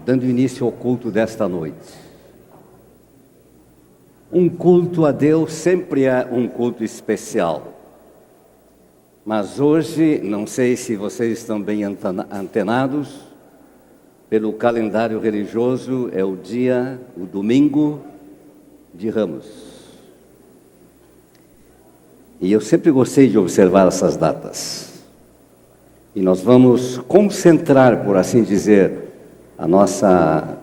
Dando início ao culto desta noite. Um culto a Deus sempre é um culto especial. Mas hoje, não sei se vocês estão bem antenados, pelo calendário religioso é o domingo de Ramos. E eu sempre gostei de observar essas datas. E nós vamos concentrar, por assim dizer, a nossa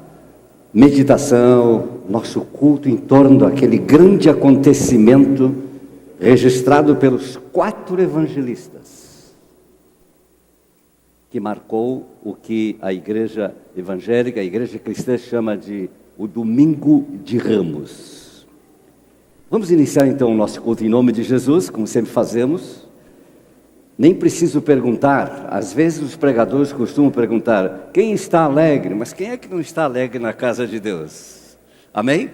meditação, nosso culto em torno daquele grande acontecimento registrado pelos 4 evangelistas, que marcou o que a igreja evangélica, a igreja cristã chama de o Domingo de Ramos. Vamos iniciar então o nosso culto em nome de Jesus, como sempre fazemos. Nem preciso perguntar, às vezes os pregadores costumam perguntar, quem está alegre? Mas quem é que não está alegre na casa de Deus? Amém?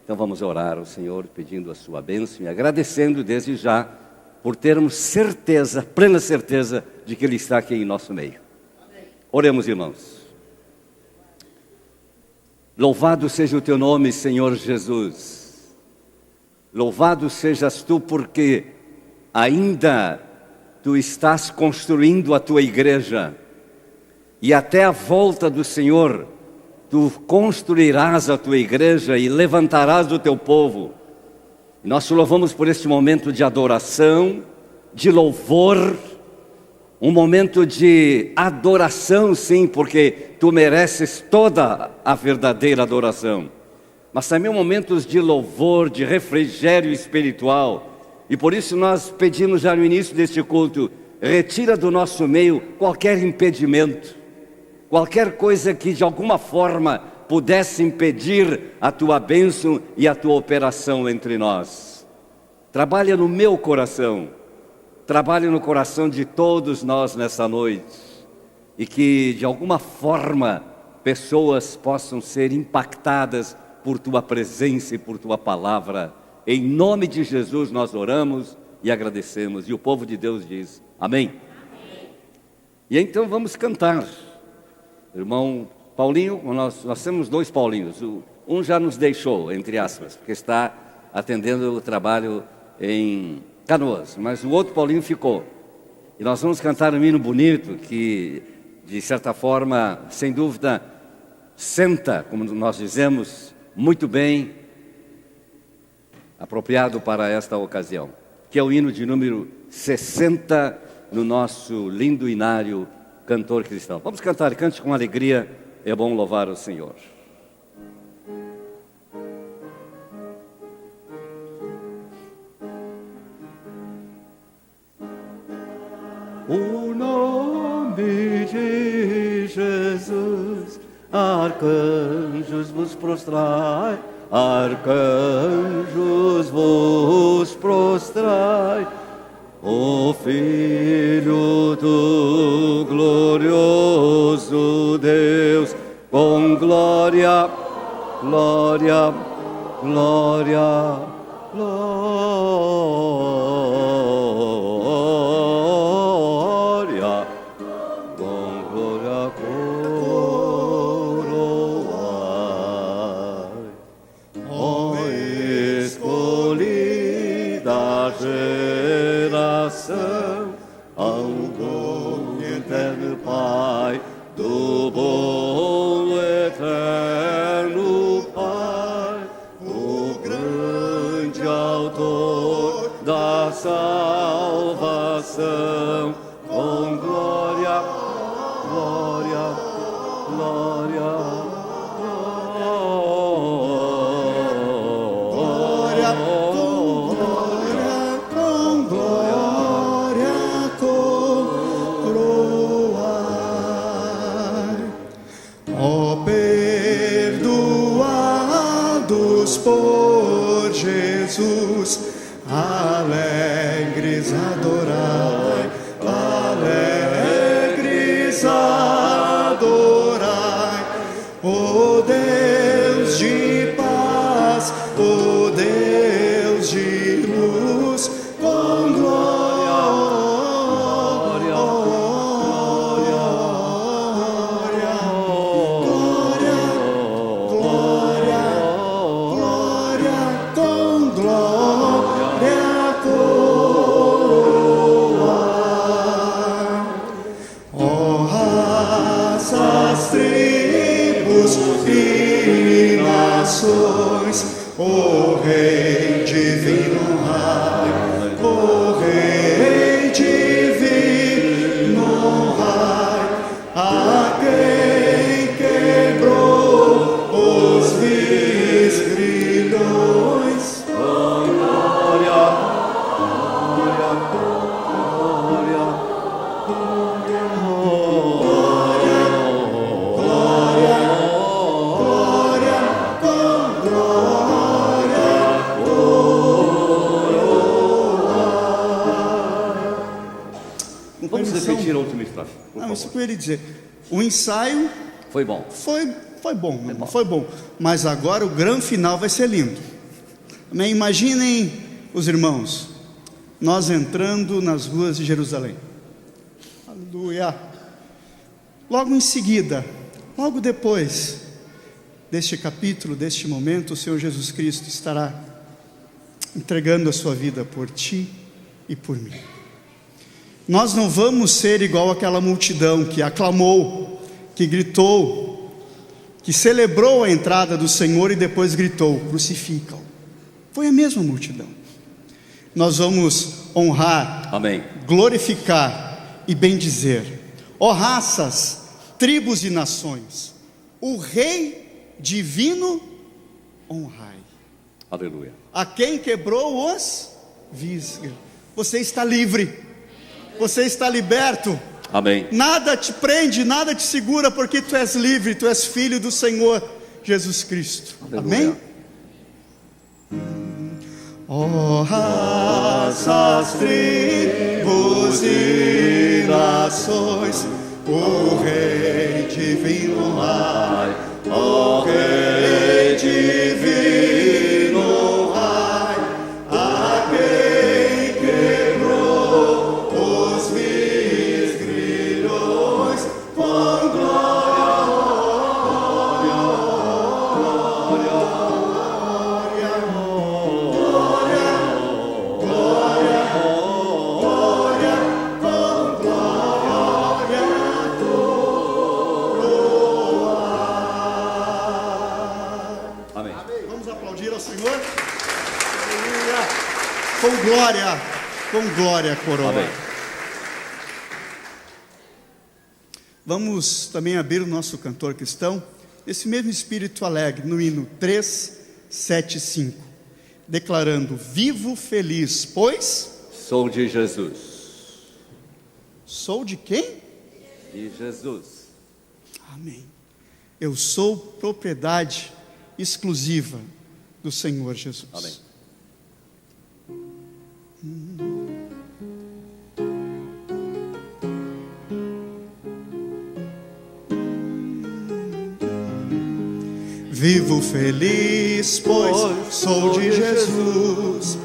Então vamos orar ao Senhor, pedindo a sua bênção e agradecendo desde já por termos certeza, plena certeza de que Ele está aqui em nosso meio. Oremos, irmãos. Louvado seja o teu nome, Senhor Jesus. Louvado sejas tu porque ainda tu estás construindo a tua igreja, e até a volta do Senhor, tu construirás a tua igreja e levantarás o teu povo. Nós te louvamos por este momento de adoração, de louvor, um momento de adoração, sim, porque tu mereces toda a verdadeira adoração, mas também momentos de louvor, de refrigério espiritual. E por isso nós pedimos já no início deste culto, retira do nosso meio qualquer impedimento, qualquer coisa que de alguma forma pudesse impedir a tua bênção e a tua operação entre nós. Trabalha no meu coração, trabalha no coração de todos nós nessa noite, e que de alguma forma pessoas possam ser impactadas por tua presença e por tua palavra. Em nome de Jesus nós oramos e agradecemos. E o povo de Deus diz, amém? Amém. E então vamos cantar. Irmão Paulinho, nós temos 2 Paulinhos. Um já nos deixou, entre aspas, porque está atendendo o trabalho em Canoas. Mas o outro Paulinho ficou. E nós vamos cantar um hino bonito que, de certa forma, sem dúvida, senta, como nós dizemos, muito bem, apropriado para esta ocasião, que é o hino de número 60 no nosso lindo hinário Cantor Cristão. Vamos cantar, cante com alegria, é bom louvar o Senhor. O nome de Jesus, arcanjos vos prostrai, arcanjos vos prostrai, o Filho do glorioso Deus, com glória, glória, glória, glória, com glória coroai. Ó escolhida geração, ao bom e eterno Pai, do bom eterno Pai, o grande autor da salvação, com glória, glória, glória, glória, com glória coroai. Ó perdoados por Jesus, alegres adorai, alegres adorai, o Deus de paz, o Deus de luz, com glória, glória, glória. As tribos e nações, o Rei divino Rai, o Rei divino Rai, a quem quebrou os vis grilhões. Glória, glória, glória, Vamos repetir a última estrofe, por Não, isso favor. que eu ia dizer. O ensaio Foi bom. foi bom, meu irmão, foi bom. Mas agora o grande final vai ser lindo. Amém? Imaginem os irmãos, nós entrando nas ruas de Jerusalém. Aleluia. Logo em seguida, logo depois deste capítulo, deste momento, o Senhor Jesus Cristo estará entregando a sua vida por ti e por mim. Nós não vamos ser igual aquela multidão que aclamou, que gritou, que celebrou a entrada do Senhor e depois gritou: crucificam. Foi a mesma multidão. Nós vamos honrar, Amém. glorificar e bendizer. Ó raças, tribos e nações, o Rei divino honrai. Aleluia. A quem quebrou os vis. Você está livre. Você está liberto. Amém. Nada te prende, nada te segura, porque tu és livre, tu és filho do Senhor Jesus Cristo. Aleluia. Amém? Ó raças, tribos e nações, o Rei divino Rai, o Rei divino Rai, a quem quebrou os vis grilhões, com glória, Amém. Vamos aplaudir ao Senhor. Aleluia. Com glória, coroa. Amém. Vamos também abrir o nosso cantor cristão, esse mesmo espírito alegre, no hino 375, declarando: vivo feliz, pois Sou de Jesus. sou de quem? De Jesus. Amém. Eu sou propriedade exclusiva do Senhor Jesus. Amém. Vivo feliz, pois sou de Jesus,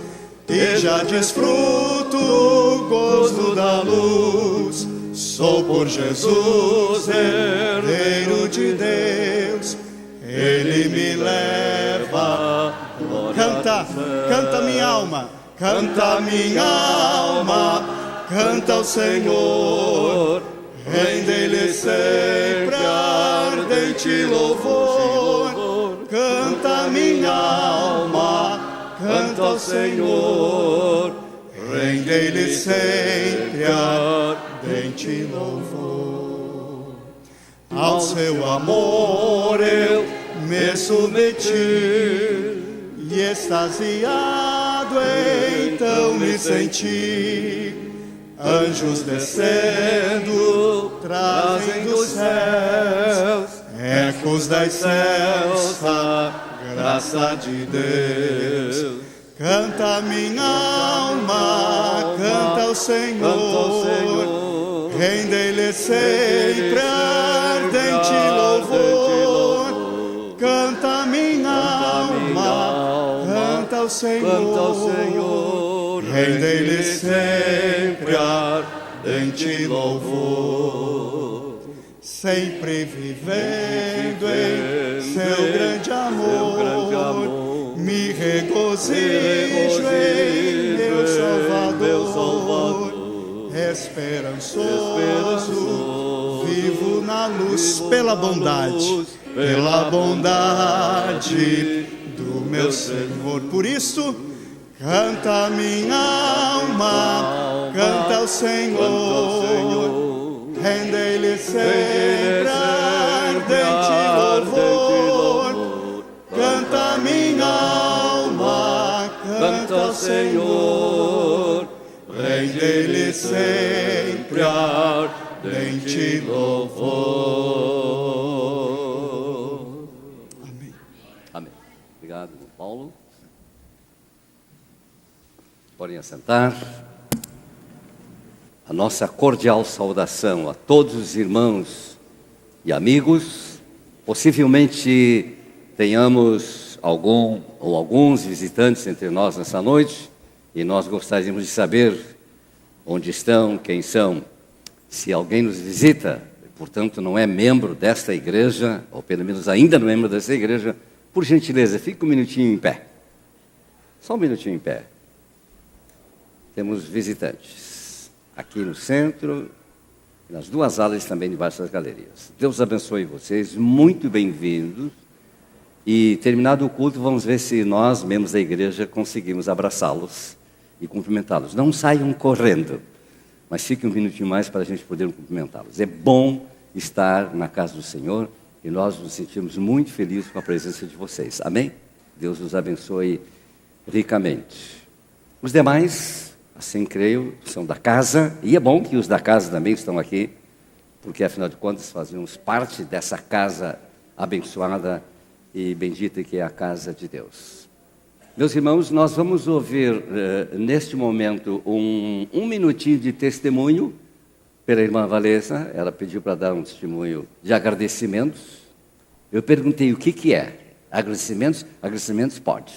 e já desfruto o gozo da luz. Sou por Jesus, herdeiro de Deus, Ele me leva. Canta minha alma, canta minha alma, canta ao Senhor, rende-lhe sempre ardente louvor. Canta minha alma, canta ao Senhor, rende-lhe sempre ardente louvor. Ao seu amor eu me submeti, e extasiado então me senti. Anjos descendo, trazem dos céus ecos das céus, a graça de Deus. Canta minha alma, canta ao Senhor, rende-lhe sempre ardente louvor. Canta minha alma, canta ao Senhor, rende-lhe sempre ardente louvor. Sempre vivendo em seu grande amor, me regozijo em meu Salvador, esperançoso, vivo na luz pela bondade do meu Senhor. Por isso, canta minha alma, canta ao Senhor, rende-lhe sempre ardente louvor. Canta minha alma, canta ao Senhor, rende-lhe sempre ardente louvor. Amém. Amém. Obrigado, Paulo. Podem assentar. A nossa cordial saudação a todos os irmãos e amigos. Possivelmente tenhamos algum ou alguns visitantes entre nós nessa noite, e nós gostaríamos de saber onde estão, quem são. Se alguém nos visita, portanto não é membro desta igreja, ou pelo menos ainda não é membro desta igreja, por gentileza, fique um minutinho em pé. Só um minutinho em pé. Temos visitantes aqui no centro, e nas duas alas também debaixo das galerias. Deus abençoe vocês, muito bem-vindos. E terminado o culto, vamos ver se nós, membros da igreja, conseguimos abraçá-los e cumprimentá-los. Não saiam correndo, mas fiquem um minutinho mais para a gente poder cumprimentá-los. É bom estar na casa do Senhor e nós nos sentimos muito felizes com a presença de vocês. Amém? Deus os abençoe ricamente. Os demais, assim creio, são da casa, e é bom que os da casa também estão aqui, porque afinal de contas fazemos parte dessa casa abençoada e bendita que é a casa de Deus. Meus irmãos, nós vamos ouvir neste momento um minutinho de testemunho pela irmã Valesa. Ela pediu para dar um testemunho de agradecimentos. Eu perguntei o que é. Agradecimentos? Agradecimentos pode.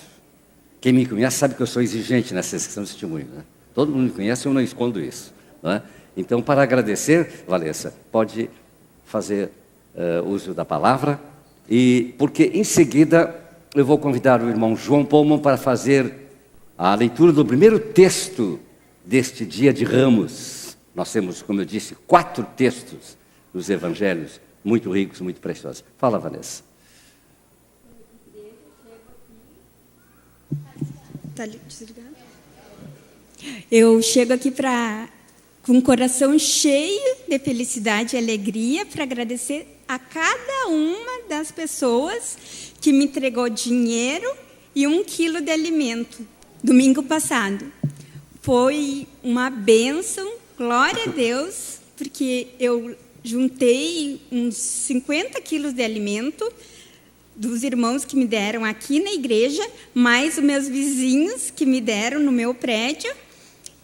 Quem me conhece sabe que eu sou exigente nessa questão de testemunho, né? Todo mundo me conhece, eu não escondo isso, né? Então, para agradecer, Valesa, pode fazer uso da palavra. E porque em seguida eu vou convidar o irmão João Pullman para fazer a leitura do primeiro texto deste dia de Ramos. Nós temos, como eu disse, 4 textos dos evangelhos, muito ricos, muito preciosos. Fala, Vanessa. Tá desligado? Eu chego aqui com o coração cheio de felicidade e alegria para agradecer a cada uma das pessoas que me entregou dinheiro e 1 quilo de alimento domingo passado. Foi uma bênção, glória a Deus, porque eu juntei uns 50 quilos de alimento dos irmãos que me deram aqui na igreja, mais os meus vizinhos que me deram no meu prédio,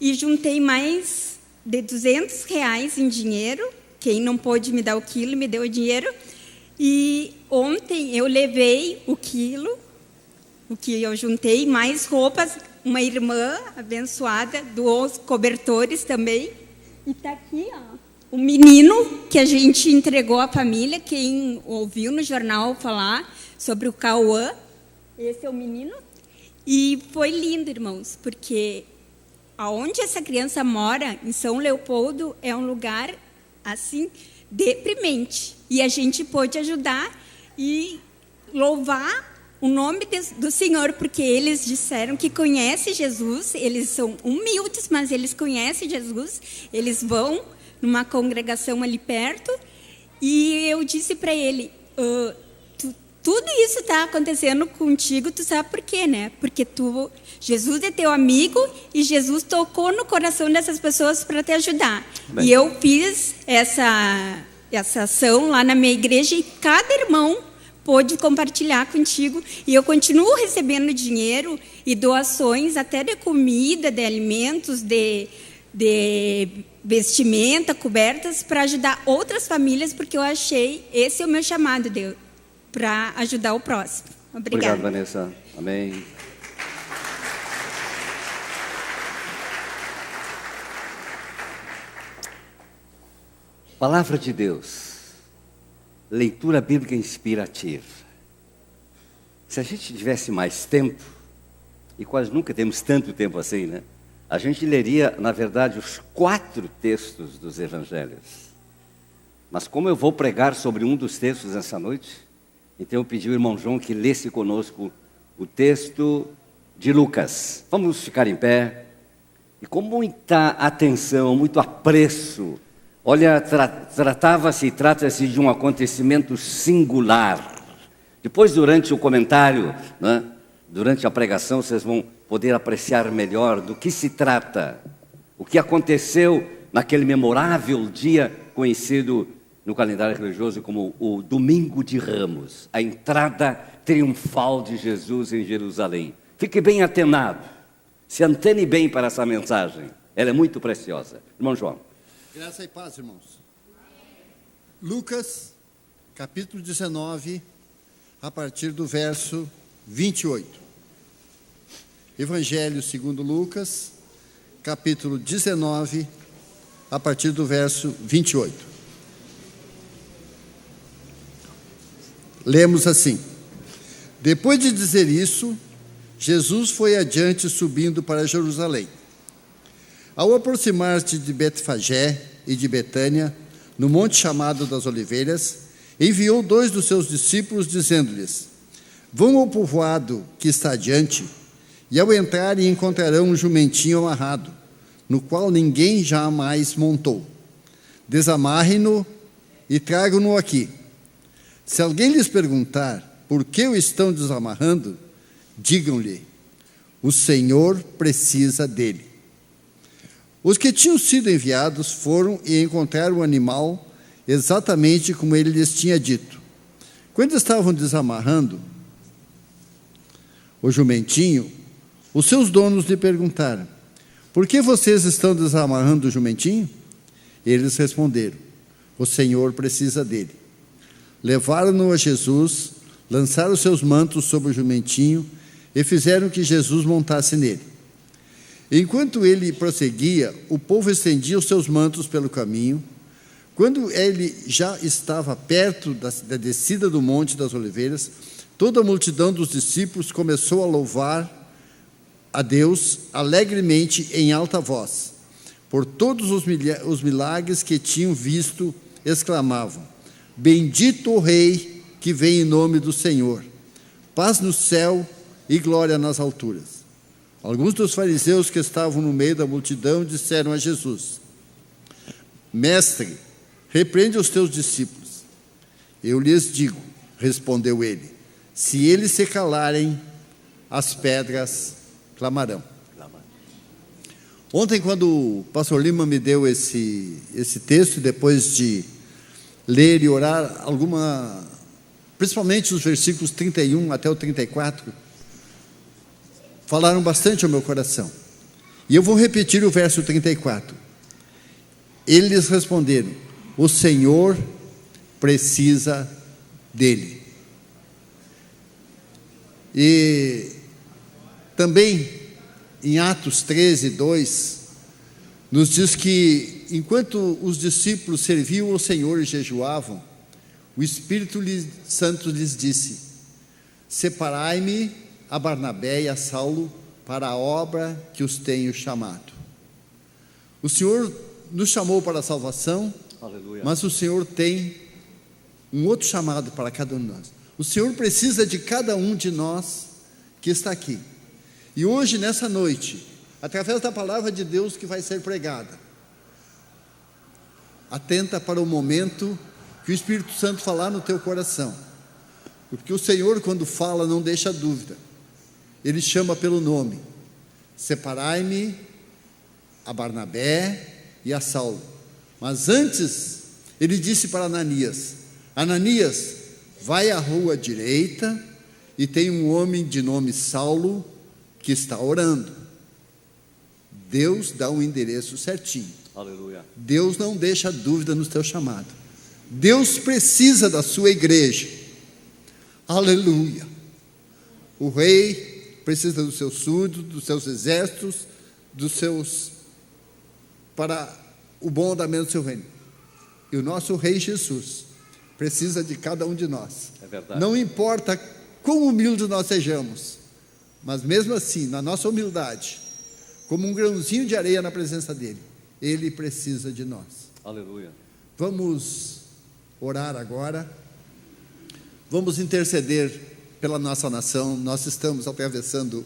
e juntei mais de R$200 em dinheiro. Quem não pôde me dar o quilo, me deu o dinheiro. E ontem eu levei o quilo, o que eu juntei, mais roupas. Uma irmã abençoada doou os cobertores também. E está aqui, ó, o menino que a gente entregou à família. Quem ouviu no jornal falar sobre o Cauã, esse é o menino. E foi lindo, irmãos, porque aonde essa criança mora, em São Leopoldo, é um lugar assim deprimente, e a gente pôde ajudar e louvar o nome do Senhor, porque eles disseram que conhecem Jesus. Eles são humildes, mas eles conhecem Jesus. Eles vão numa congregação ali perto, e eu disse para ele, tudo isso está acontecendo contigo, tu sabe por quê, né? Porque Jesus é teu amigo e Jesus tocou no coração dessas pessoas para te ajudar. Bem. E eu fiz essa ação lá na minha igreja, e cada irmão pôde compartilhar contigo. E eu continuo recebendo dinheiro e doações, até de comida, de alimentos, de vestimenta, cobertas, para ajudar outras famílias, porque eu achei esse é o meu chamado, Deus, para ajudar o próximo. Obrigada. Obrigado, Vanessa. Amém. Palavra de Deus, leitura bíblica inspirativa. Se a gente tivesse mais tempo, e quase nunca temos tanto tempo assim, né? A gente leria, na verdade, os 4 textos dos evangelhos. Mas como eu vou pregar sobre um dos textos essa noite, então eu pedi ao irmão João que lesse conosco o texto de Lucas. Vamos ficar em pé e com muita atenção, muito apreço. Olha, trata-se de um acontecimento singular. Depois, durante o comentário, né, durante a pregação, vocês vão poder apreciar melhor do que se trata, o que aconteceu naquele memorável dia conhecido no calendário religioso como o Domingo de Ramos, a entrada triunfal de Jesus em Jerusalém. Fique bem atenado, se antene bem para essa mensagem, ela é muito preciosa. Irmão João. Graça e paz, irmãos. Lucas, capítulo 19, a partir do verso 28. Evangelho segundo Lucas, capítulo 19, a partir do verso 28. Lemos assim: Depois de dizer isso, Jesus foi adiante subindo para Jerusalém. Ao aproximar-se de Betfagé e de Betânia, no monte chamado das Oliveiras, enviou 2 dos seus discípulos, dizendo-lhes: Vão ao povoado que está adiante, e ao entrarem encontrarão um jumentinho amarrado, no qual ninguém jamais montou. Desamarrem-no e tragam-no aqui. Se alguém lhes perguntar por que o estão desamarrando, digam-lhe: o Senhor precisa dele. Os que tinham sido enviados foram e encontraram o animal exatamente como ele lhes tinha dito. Quando estavam desamarrando o jumentinho, os seus donos lhe perguntaram: por que vocês estão desamarrando o jumentinho? Eles responderam: o Senhor precisa dele. Levaram-no a Jesus, lançaram seus mantos sobre o jumentinho e fizeram que Jesus montasse nele. Enquanto ele prosseguia, o povo estendia os seus mantos pelo caminho. Quando ele já estava perto da descida do Monte das Oliveiras, toda a multidão dos discípulos começou a louvar a Deus alegremente em alta voz. Por todos os milagres que tinham visto, exclamavam: Bendito o Rei que vem em nome do Senhor, paz no céu e glória nas alturas. Alguns dos fariseus que estavam no meio da multidão disseram a Jesus: Mestre, repreende os teus discípulos. Eu lhes digo, respondeu ele, se eles se calarem, as pedras clamarão. Ontem, quando o pastor Lima me deu esse texto, depois de ler e orar, principalmente os versículos 31 até o 34, falaram bastante ao meu coração. E eu vou repetir o verso 34. Eles responderam: o Senhor precisa dele. E também em Atos 13, 2, nos diz que enquanto os discípulos serviam ao Senhor e jejuavam, o Espírito Santo lhes disse: separai-me a Barnabé e a Saulo para a obra que os tenho chamado. O Senhor nos chamou para a salvação, aleluia, mas o Senhor tem um outro chamado para cada um de nós. O Senhor precisa de cada um de nós que está aqui. E hoje, nessa noite, através da palavra de Deus que vai ser pregada, atenta para o momento que o Espírito Santo falar no teu coração, porque o Senhor, quando fala, não deixa dúvida. Ele chama pelo nome: separai-me a Barnabé e a Saulo. Mas antes, ele disse para Ananias: Ananias, vai à rua direita e tem um homem de nome Saulo que está orando. Deus dá um endereço certinho. Aleluia. Deus não deixa dúvida no teu chamado. Deus precisa da sua igreja. Aleluia. O rei precisa dos seus súditos, dos seus exércitos, para o bom andamento do seu reino. E o nosso rei Jesus precisa de cada um de nós. É verdade. Não importa quão humildes nós sejamos, mas mesmo assim, na nossa humildade, como um grãozinho de areia na presença dele, ele precisa de nós. Aleluia. Vamos orar agora. Vamos interceder pela nossa nação. Nós estamos atravessando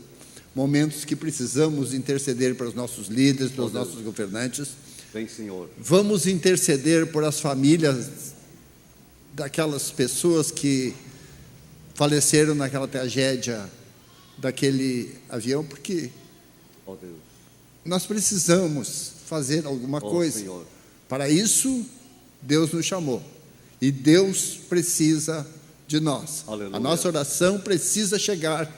momentos que precisamos interceder pelos nossos líderes, pelos nossos governantes. Vem, Senhor. Vamos interceder por as famílias daquelas pessoas que faleceram naquela tragédia daquele avião, porque nós precisamos fazer alguma coisa. Senhor. Para isso, Deus nos chamou. E Deus precisa de nós. Aleluia. A nossa oração precisa chegar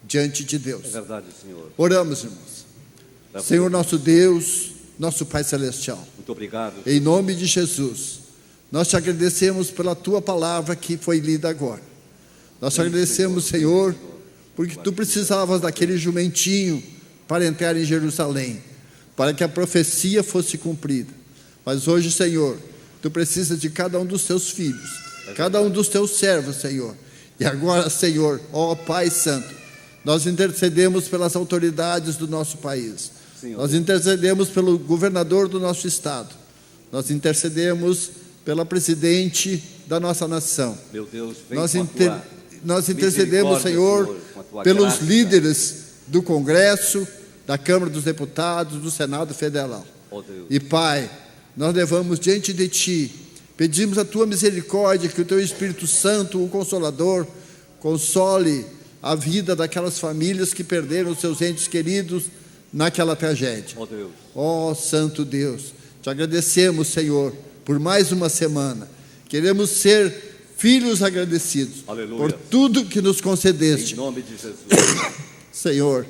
diante de Deus. É verdade, Senhor. Oramos, irmãos. Senhor nosso Deus, nosso Pai Celestial, muito obrigado. em nome de Jesus, nós te agradecemos pela tua palavra que foi lida agora. Nós te agradecemos, Senhor, porque tu precisavas daquele jumentinho para entrar em Jerusalém, para que a profecia fosse cumprida. Mas hoje, Senhor, tu precisas de cada um dos teus filhos, cada um dos teus servos, Senhor. E agora, Senhor, ó Pai Santo, nós intercedemos pelas autoridades do nosso país. Senhor. Nós intercedemos pelo governador do nosso estado. Nós intercedemos pela presidente da nossa nação. Meu Deus, vem nós intercedemos, Senhor, pelos graça. Líderes do Congresso, da Câmara dos Deputados, do Senado Federal. Oh, Deus. E, Pai, nós levamos diante de Ti, pedimos a Tua misericórdia, que o Teu Espírito Santo, o Consolador, console a vida daquelas famílias que perderam seus entes queridos naquela tragédia. Oh, Deus. Oh, Santo Deus, te agradecemos, Senhor, por mais uma semana. Queremos ser filhos agradecidos. Aleluia. Por tudo que nos concedeste. Em nome de Jesus. Senhor,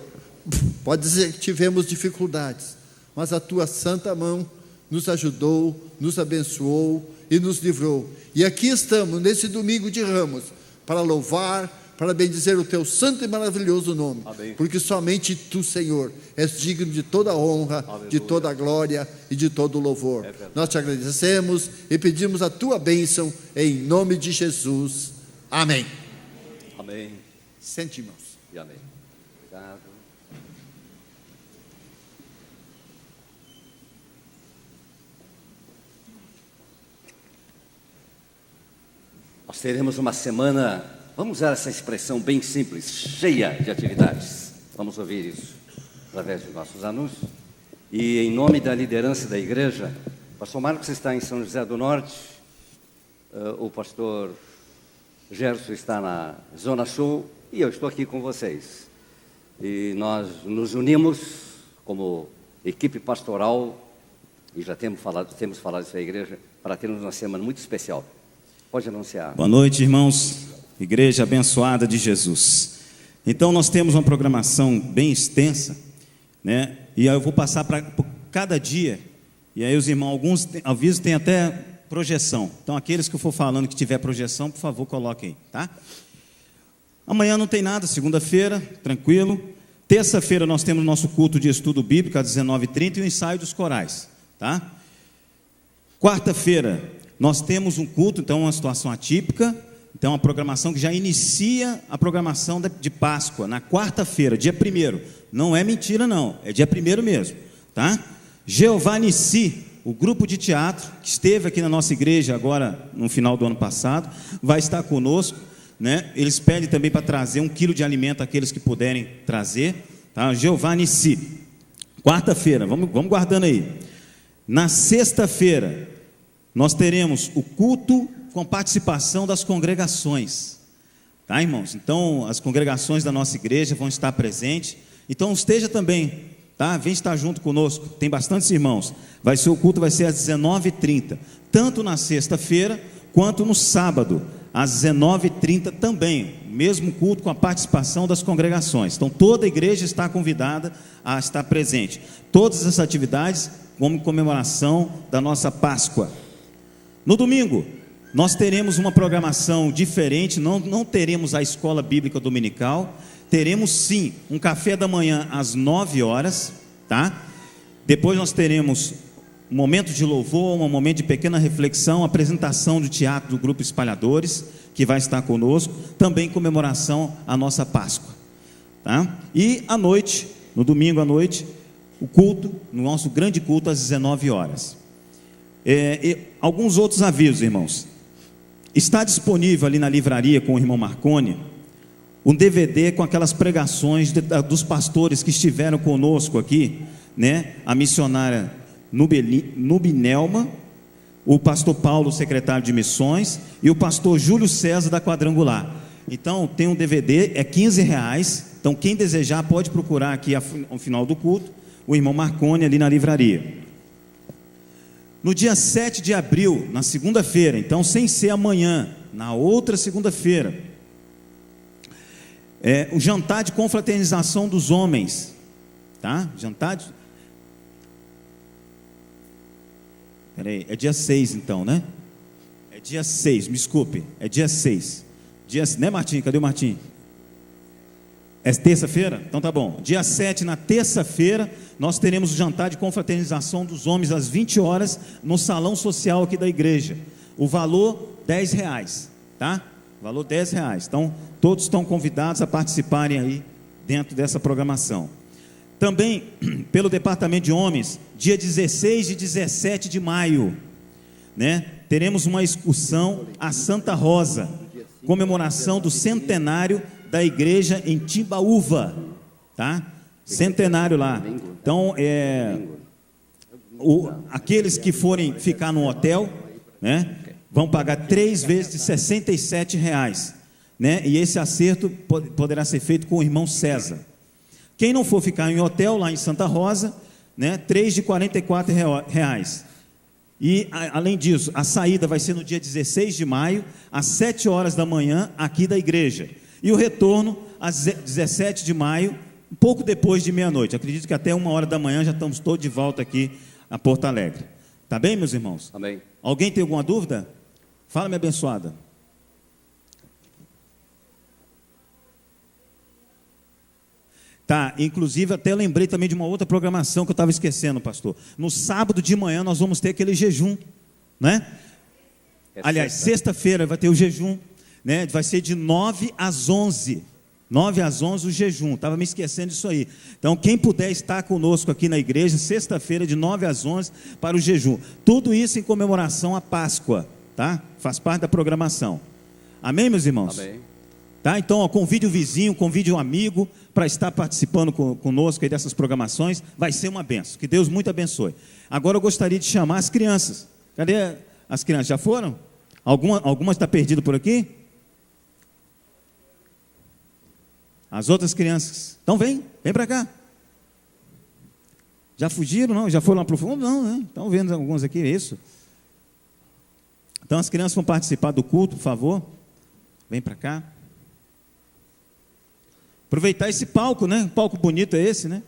pode dizer que tivemos dificuldades, mas a Tua santa mão nos ajudou, nos abençoou e nos livrou. E aqui estamos, nesse domingo de Ramos, para louvar, para bendizer o Teu santo e maravilhoso nome. Amém. Porque somente Tu, Senhor, és digno de toda a honra, aleluia, de toda a glória e de todo o louvor. Nós te agradecemos e pedimos a Tua bênção em nome de Jesus. Amém. Amém. Sente, irmãos. E amém. Obrigado. Nós teremos uma semana, vamos usar essa expressão bem simples, cheia de atividades. Vamos ouvir isso através dos nossos anúncios. E em nome da liderança da igreja, o pastor Marcos está em São José do Norte, o pastor Gerson está na Zona Sul e eu estou aqui com vocês. E nós nos unimos como equipe pastoral e já temos falado isso à igreja para termos uma semana muito especial. Pode anunciar. Boa noite, irmãos, igreja abençoada de Jesus. Então nós temos uma programação bem extensa, né? E aí eu vou passar para cada dia. E aí os irmãos, alguns avisos têm até projeção. Então aqueles que eu for falando que tiver projeção, por favor, coloquem aí, tá? Amanhã não tem nada, segunda-feira, tranquilo. Terça-feira nós temos nosso culto de estudo bíblico às 19h30 e o ensaio dos corais, tá? Quarta-feira nós temos um culto, então uma situação atípica, então uma programação que já inicia a programação de Páscoa, na quarta-feira, dia 1º, não é mentira não, é dia 1º mesmo, tá? Jeová Nissi, o grupo de teatro, que esteve aqui na nossa igreja agora, no final do ano passado, vai estar conosco, né? Eles pedem também para trazer 1 quilo de alimento àqueles que puderem trazer, tá? Jeová Nissi, quarta-feira, vamos guardando aí. Na sexta-feira, nós teremos o culto com participação das congregações, tá, irmãos? Então, as congregações da nossa igreja vão estar presentes, então esteja também, tá? Vem estar junto conosco, tem bastantes irmãos. O culto vai ser às 19h30, tanto na sexta-feira, quanto no sábado, às 19h30 também, mesmo culto com a participação das congregações. Então, toda a igreja está convidada a estar presente. Todas as atividades como comemoração da nossa Páscoa. No domingo, nós teremos uma programação diferente, não teremos a escola bíblica dominical, teremos sim um café da manhã às 9h, tá? Depois nós teremos um momento de louvor, um momento de pequena reflexão, apresentação do teatro do Grupo Espalhadores, que vai estar conosco, também comemoração à nossa Páscoa, tá? E à noite, no domingo à noite, o culto, no nosso grande culto às 19h. Alguns outros avisos, irmãos. Está disponível ali na livraria com o irmão Marconi um DVD com aquelas pregações dos pastores que estiveram conosco aqui, né? A missionária Nubinelma, o pastor Paulo, secretário de missões, e o pastor Júlio César da Quadrangular. Então tem um DVD, é R$15. Então quem desejar pode procurar aqui ao final do culto o irmão Marconi ali na livraria. No dia 7 de abril, na segunda-feira, então sem ser amanhã, na outra segunda-feira, o jantar de confraternização dos homens, tá? Peraí, é dia 6 então, né? É dia 6, me desculpe, é dia 6. Né, Martim? Cadê o Martim? É terça-feira? Então tá bom. Dia 7, na terça-feira, nós teremos o jantar de confraternização dos homens às 20 horas no salão social aqui da igreja. O valor R$10, tá? Valor R$10. Então, todos estão convidados a participarem aí dentro dessa programação. Também, pelo Departamento de Homens, dia 16 e 17 de maio, né? Teremos uma excursão a Santa Rosa, comemoração do centenário da igreja em Timbaúva, tá? Centenário lá. Então, aqueles que forem ficar no hotel, né, vão pagar 3 vezes de R$67, né? E esse acerto poderá ser feito com o irmão César. Quem não for ficar em hotel lá em Santa Rosa, né, 3 de R$44. E além disso, a saída vai ser no dia 16 de maio, às 7 horas da manhã, aqui da igreja. E o retorno às 17 de maio, um pouco depois de meia-noite. Acredito que até 1 hora da manhã já estamos todos de volta aqui a Porto Alegre. Tá bem, meus irmãos? Amém. Alguém tem alguma dúvida? Fala, minha abençoada. Tá, inclusive até lembrei também de uma outra programação que eu estava esquecendo, pastor. No sábado de manhã nós vamos ter aquele jejum, né? Aliás, sexta-feira vai ter o jejum, né? Vai ser de 9 às 11. 9 às 11 o jejum, estava me esquecendo disso aí. Então quem puder estar conosco aqui na igreja, sexta-feira de 9 às 11 para o jejum. Tudo isso em comemoração à Páscoa, tá? Faz parte da programação. Amém, meus irmãos? Amém. Tá? Então, convide o vizinho, convide um amigo para estar participando conosco aí dessas programações. Vai ser uma benção. Que Deus muito abençoe. Agora eu gostaria de chamar as crianças. Cadê as crianças? Já foram? Algumas estão perdidas por aqui? As outras crianças. Então vem para cá. Já fugiram? Não? Já foram lá para o fundo? Não, né? Estão vendo alguns aqui, é isso? Então as crianças vão participar do culto, por favor. Vem para cá. Aproveitar esse palco, né? Um palco bonito é esse, né?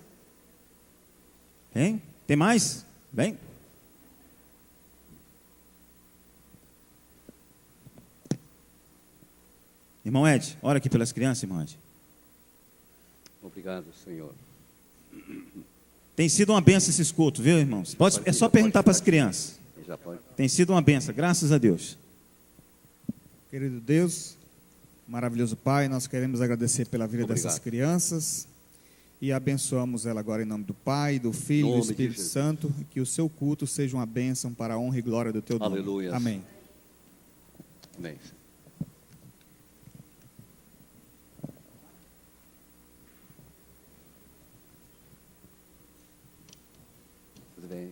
Tem mais? Vem. Irmão Ed, ora aqui pelas crianças, irmão Ed. Obrigado, Senhor. Tem sido uma benção esses cultos, viu, irmãos? É só perguntar para as crianças. Tem sido uma benção, graças a Deus. Querido Deus, maravilhoso Pai, nós queremos agradecer pela vida dessas crianças e abençoamos ela agora em nome do Pai, do Filho e do Espírito Santo, e que o seu culto seja uma bênção para a honra e glória do teu nome. Aleluia. Amém. Amém. Tudo bem.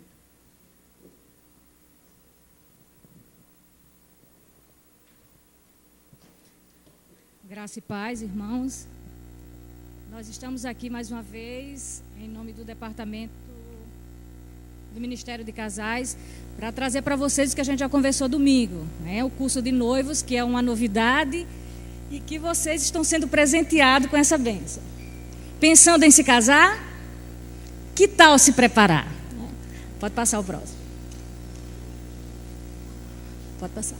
Graça e paz, irmãos. Nós estamos aqui mais uma vez, em nome do Departamento do Ministério de Casais, para trazer para vocês o que a gente já conversou domingo, né? O curso de noivos, que é uma novidade, e que vocês estão sendo presenteados com essa bênção. Pensando em se casar? Que tal se preparar? Pode passar o próximo. Pode passar.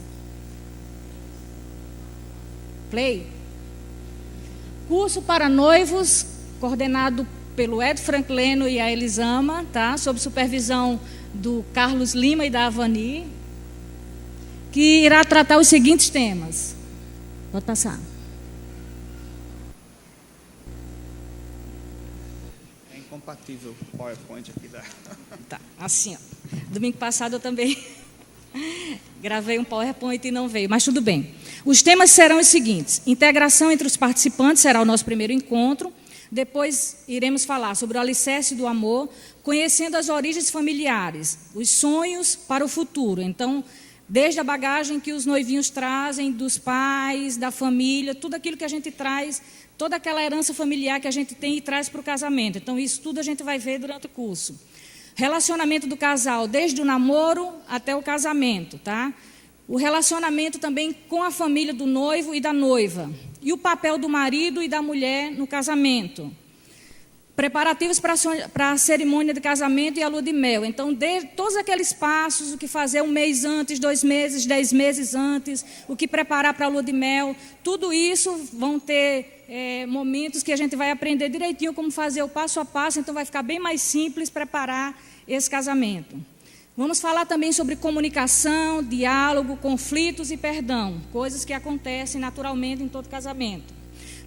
Play. Curso para noivos, coordenado pelo Ed Frankleno e a Elisama, tá? Sob supervisão do Carlos Lima e da Avani, que irá tratar os seguintes temas. Pode passar. É incompatível o PowerPoint aqui da... Tá, assim, ó. Domingo passado eu também Gravei um PowerPoint e não veio, mas tudo bem. Os temas serão os seguintes: integração entre os participantes será o nosso primeiro encontro. Depois iremos falar sobre o alicerce do amor, conhecendo as origens familiares, os sonhos para o futuro. Então, desde a bagagem que os noivinhos trazem dos pais, da família, tudo aquilo que a gente traz, toda aquela herança familiar que a gente tem e traz para o casamento. Então, isso tudo a gente vai ver durante o curso. Relacionamento do casal, desde o namoro até o casamento, tá? O relacionamento também com a família do noivo e da noiva. E o papel do marido e da mulher no casamento. Preparativos para a cerimônia de casamento e a lua de mel. Então, todos aqueles passos, o que fazer 1 mês antes, 2 meses, 10 meses antes, o que preparar para a lua de mel, tudo isso vão ter momentos que a gente vai aprender direitinho como fazer o passo a passo, então vai ficar bem mais simples preparar esse casamento. Vamos falar também sobre comunicação, diálogo, conflitos e perdão, coisas que acontecem naturalmente em todo casamento.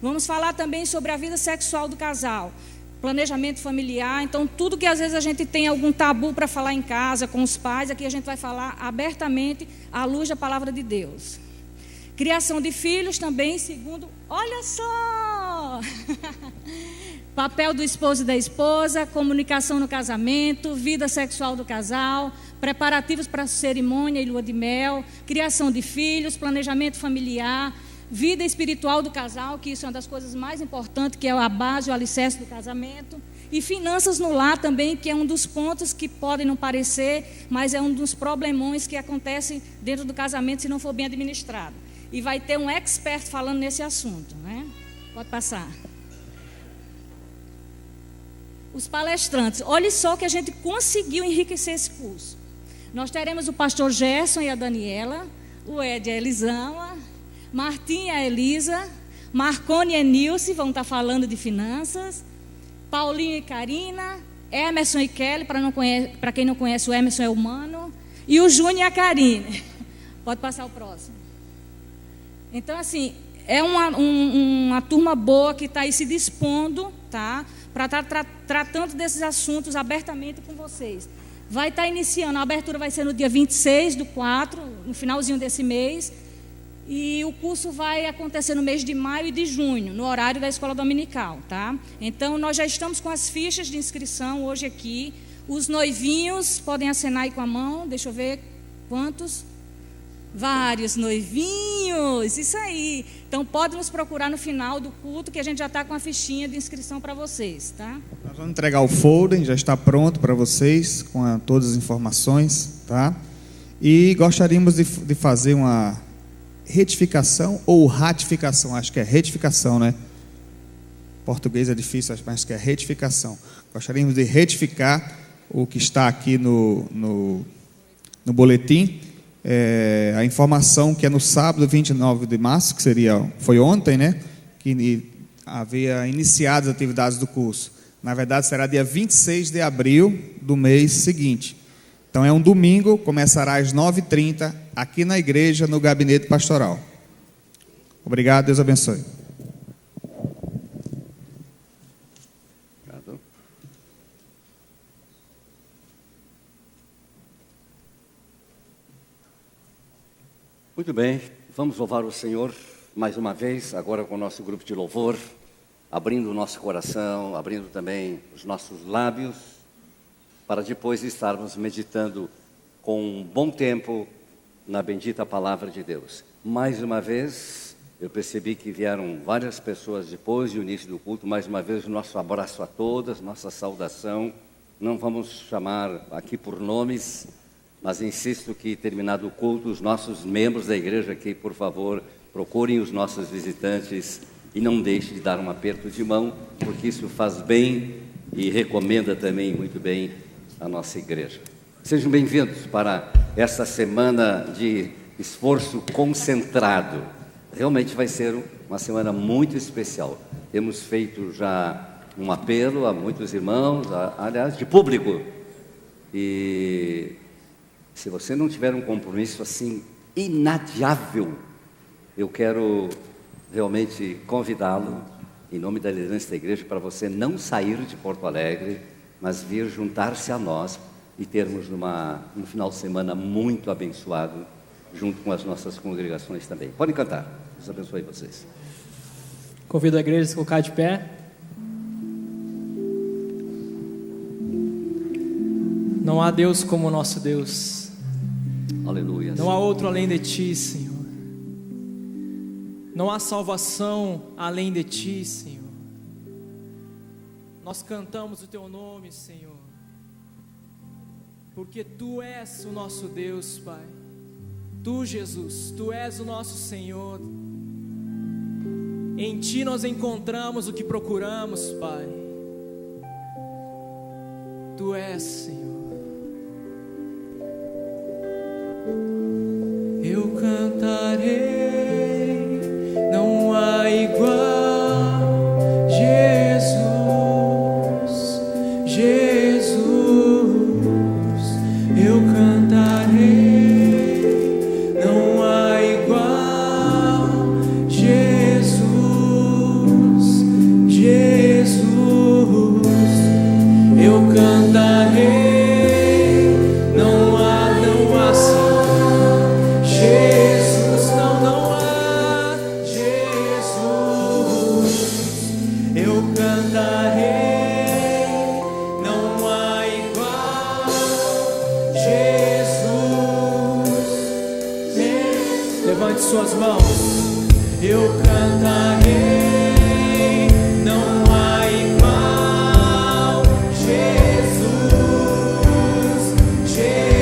Vamos falar também sobre a vida sexual do casal, planejamento familiar, então tudo que às vezes a gente tem algum tabu para falar em casa, com os pais, aqui a gente vai falar abertamente à luz da palavra de Deus. Criação de filhos também, segundo, olha só, papel do esposo e da esposa, comunicação no casamento, vida sexual do casal, preparativos para a cerimônia e lua de mel, criação de filhos, planejamento familiar, vida espiritual do casal, que isso é uma das coisas mais importantes, que é a base, o alicerce do casamento, e finanças no lar também, que é um dos pontos que podem não parecer, mas é um dos problemões que acontece dentro do casamento se não for bem administrado. E vai ter um expert falando nesse assunto, né? Pode passar. Os palestrantes, olha só que a gente conseguiu enriquecer esse curso. Nós teremos o pastor Gerson e a Daniela, o Ed e a Elisama, Martim e a Elisa, Marcone e a Nilce vão estar falando de finanças, Paulinho e Karina, Emerson e Kelly, para quem não conhece, o Emerson é humano, e o Júnior e a Karine. Pode passar o próximo. Então, assim, é uma turma boa que está aí se dispondo, tá, para estar tratando desses assuntos abertamente com vocês. Vai estar iniciando, a abertura vai ser no dia 26/4, no finalzinho desse mês, e o curso vai acontecer no mês de maio e de junho, no horário da escola dominical, tá? Então, nós já estamos com as fichas de inscrição hoje aqui. Os noivinhos podem acenar aí com a mão, deixa eu ver quantos. Vários noivinhos, isso aí. Então, pode nos procurar no final do culto, que a gente já está com a fichinha de inscrição para vocês, tá? Nós vamos entregar o folder, já está pronto para vocês, com todas as informações, tá? E gostaríamos de fazer uma retificação ou ratificação, acho que é retificação, né? Português é difícil, mas acho que é retificação. Gostaríamos de retificar o que está aqui no boletim, a informação que é no sábado 29 de março, que foi ontem, né? Que havia iniciado as atividades do curso. Na verdade, será dia 26 de abril do mês seguinte. Então, é um domingo, começará às 9h30, aqui na igreja, no gabinete pastoral. Obrigado, Deus abençoe. Obrigado. Muito bem, vamos louvar o Senhor mais uma vez, agora com o nosso grupo de louvor, abrindo o nosso coração, abrindo também os nossos lábios, para depois estarmos meditando com um bom tempo na bendita palavra de Deus. Mais uma vez, eu percebi que vieram várias pessoas depois do início do culto. Mais uma vez, o nosso abraço a todas, nossa saudação. Não vamos chamar aqui por nomes, mas insisto que, terminado o culto, os nossos membros da igreja aqui, por favor, procurem os nossos visitantes e não deixem de dar um aperto de mão, porque isso faz bem e recomenda também muito bem a nossa igreja. Sejam bem-vindos para esta semana de esforço concentrado. Realmente vai ser uma semana muito especial. Temos feito já um apelo a muitos irmãos, aliás, de público. E se você não tiver um compromisso assim inadiável, eu quero realmente convidá-lo, em nome da liderança da igreja, para você não sair de Porto Alegre, mas vir juntar-se a nós e termos um final de semana muito abençoado, junto com as nossas congregações também. Podem cantar. Deus abençoe vocês. Convido a igreja a se colocar de pé. Não há Deus como o nosso Deus. Aleluia. Não há outro além de Ti, Senhor. Não há salvação além de Ti, Senhor. Nós cantamos o Teu nome, Senhor, porque Tu és o nosso Deus, Pai. Tu, Jesus, Tu és o nosso Senhor. Em Ti nós encontramos o que procuramos, Pai. Tu és, Senhor. Eu cantarei, não há igual, Jesus, Jesus. Eu cantarei, não há igual, Jesus, Jesus. Eu cantarei. Suas mãos, eu cantarei, não há igual, Jesus, Jesus.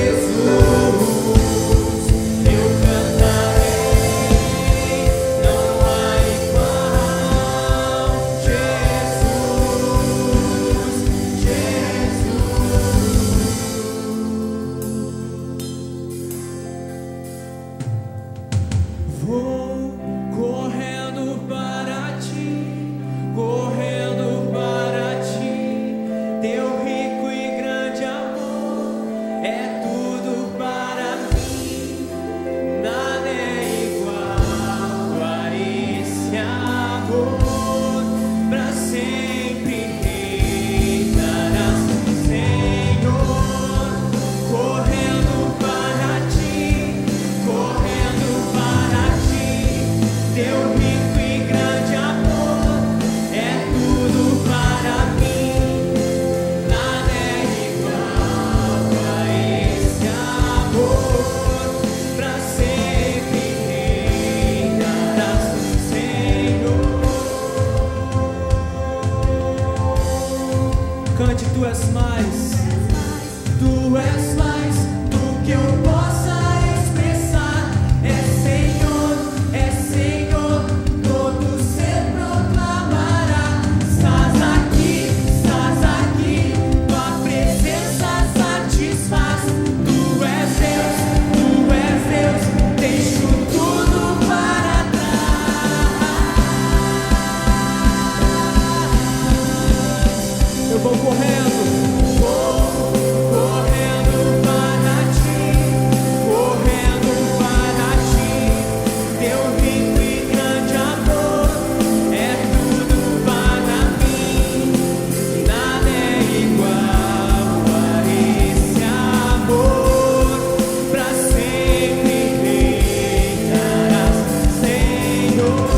Eu cantarei, não há igual, Jesus, Vou correndo para Ti, Teu rico e grande amor é tudo para mim. Nada é igual a esse amor, para sempre reinarás, Senhor. Correndo para Ti, Teu rico e grande amor é tudo para mim. Nada é igual a esse amor, para sempre reinarás, Senhor. Cante, Tu és mais, Tu és mais do que eu possa expressar. É Senhor, é Senhor, todo ser proclamará. Estás aqui, Tua presença satisfaz. Tu és Deus, deixo tudo para trás. Eu vou correndo para Ti, Teu rico e grande amor é tudo para mim. Nada é igual a esse amor, para sempre reinarás, Senhor.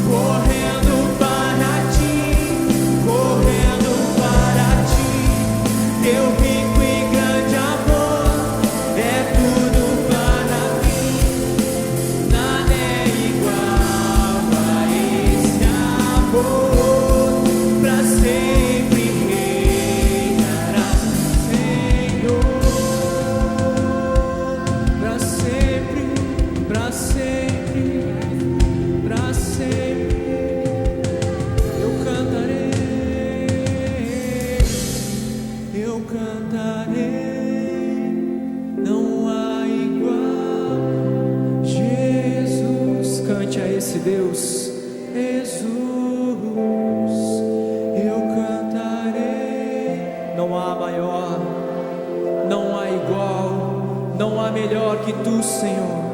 Correndo para Ti, Teu rico e grande amor é tudo para mim. Nada é igual a esse amor, para sempre reinarás, Senhor. Para sempre, para sempre, para sempre. Eu cantarei, não há igual, Jesus. Cante a esse Deus, Jesus. Eu cantarei, não há maior, não há igual, não há melhor que Tu, Senhor.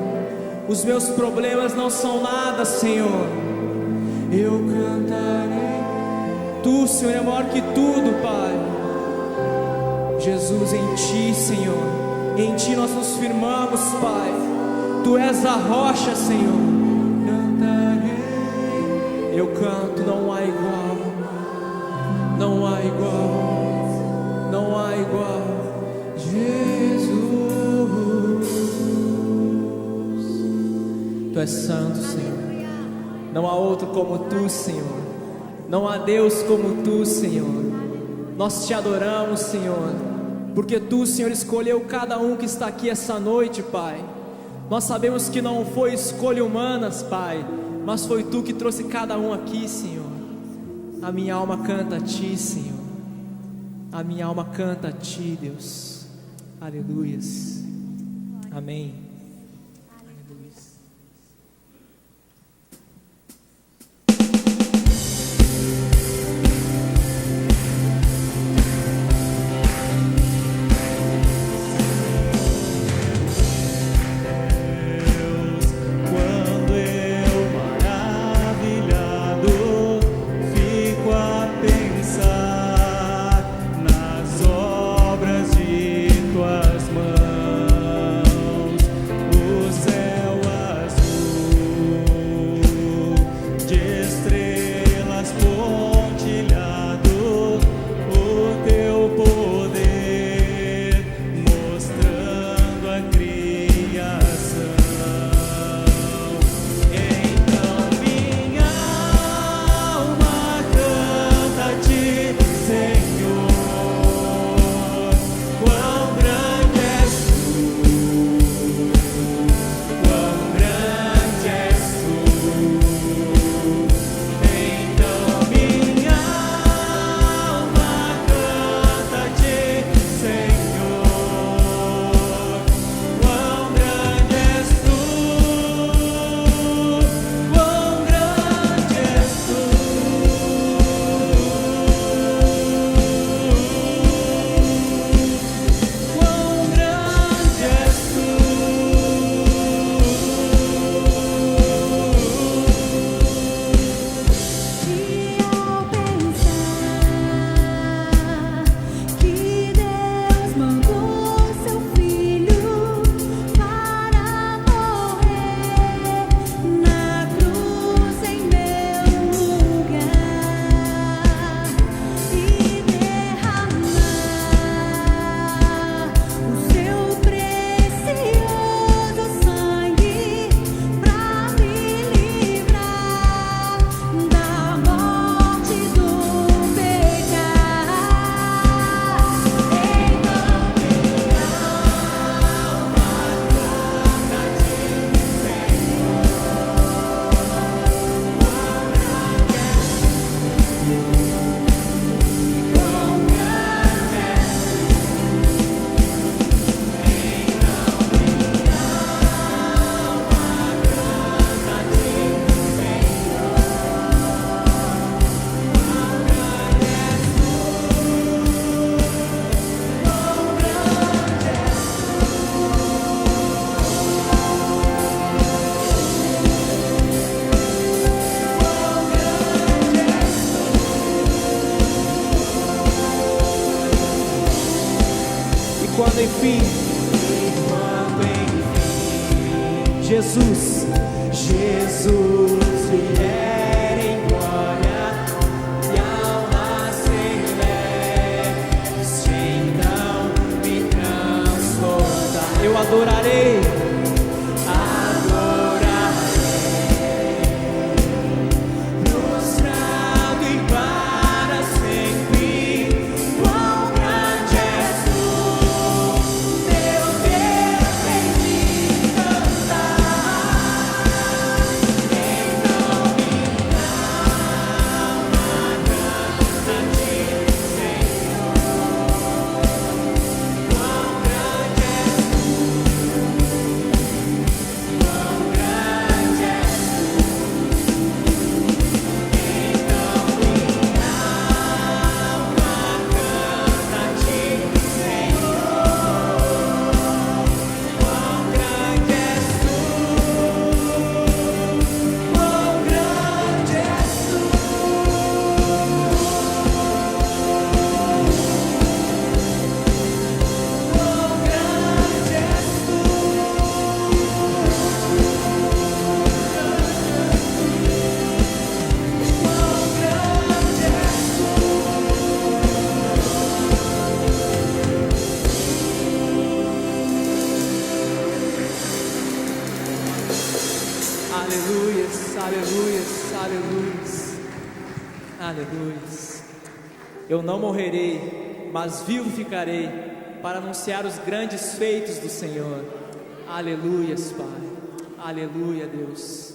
Os meus problemas não são nada, Senhor. Eu cantarei, Tu, Senhor, é maior que tudo, Pai. Jesus, em Ti, Senhor, em Ti nós nos firmamos, Pai. Tu és a rocha, Senhor. Cantarei, eu canto, não há igual, não há igual, não há igual, Jesus. Tu és santo, Senhor. Não há outro como Tu, Senhor. Não há Deus como Tu, Senhor. Nós Te adoramos, Senhor, porque Tu, Senhor, escolheu cada um que está aqui essa noite, Pai. Nós sabemos que não foi escolha humanas, Pai, mas foi Tu que trouxe cada um aqui, Senhor. A minha alma canta a Ti, Senhor. A minha alma canta a Ti, Deus. Aleluias. Amém. Jesus, Jesus vier em glória e alma celeste, então me transportar. Eu adorarei, prostrado e para sempre. Quão grande és tu, meu Deus, em mim cantar. aleluias, aleluias, aleluias. Eu não morrerei, mas vivo ficarei para anunciar os grandes feitos do Senhor. Aleluias, Pai. Aleluia, Deus.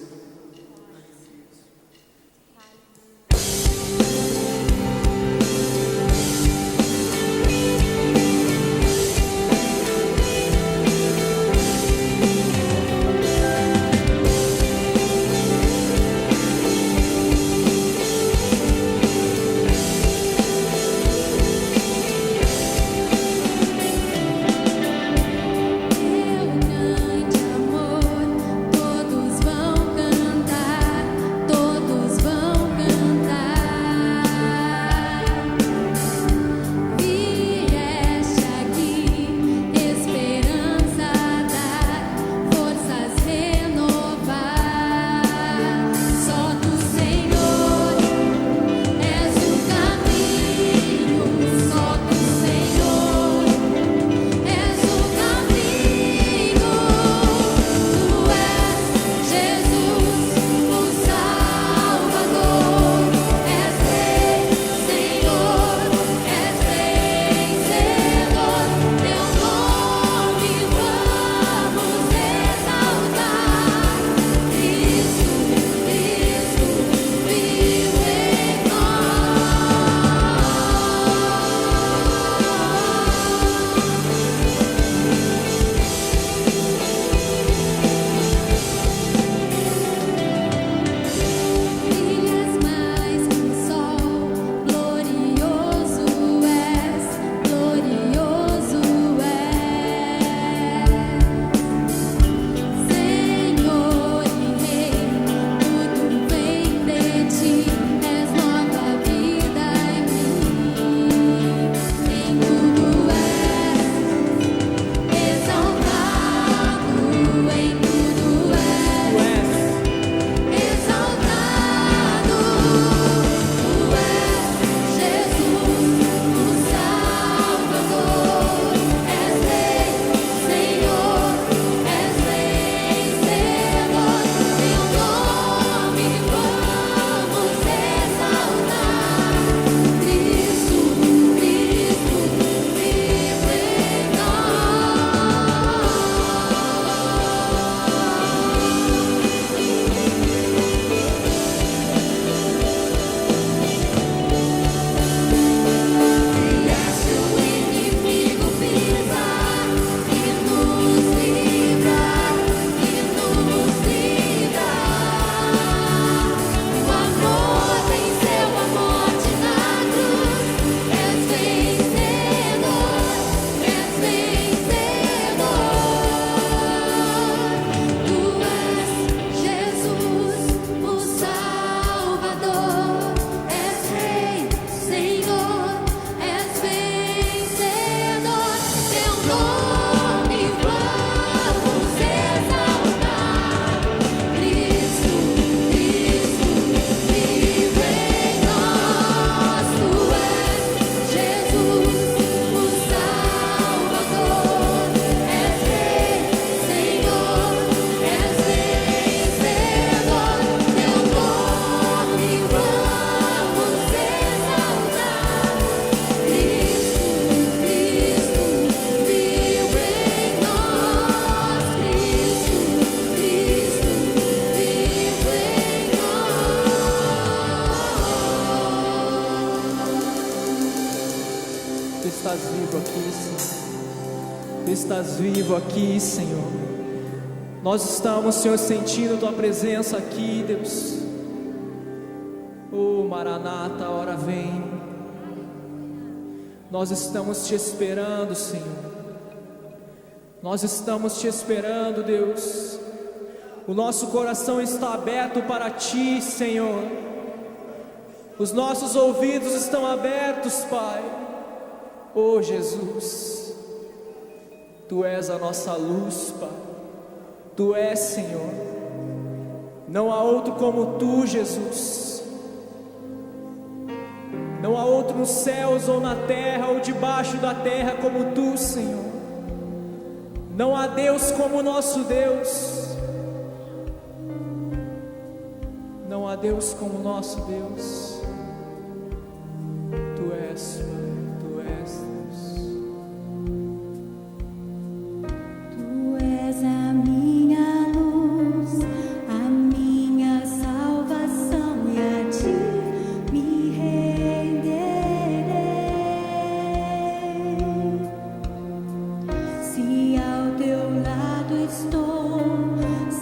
Tu estás vivo aqui, Senhor. Nós estamos, Senhor, sentindo Tua presença aqui, Deus. Oh, Maranata, a hora vem. Nós estamos Te esperando, Senhor. Nós estamos Te esperando, Deus. O nosso coração está aberto para Ti, Senhor. Os nossos ouvidos estão abertos, Pai. Oh, Jesus, Tu és a nossa luz, Pai. Tu és, Senhor. Não há outro como Tu, Jesus. Não há outro nos céus ou na terra ou debaixo da terra como Tu, Senhor. Não há Deus como o nosso Deus. Não há Deus como nosso Deus. Tu és, Pai, Tu és Deus. Tu és a minha luz, a minha salvação, e a Ti me renderei. Se ao Teu lado estou,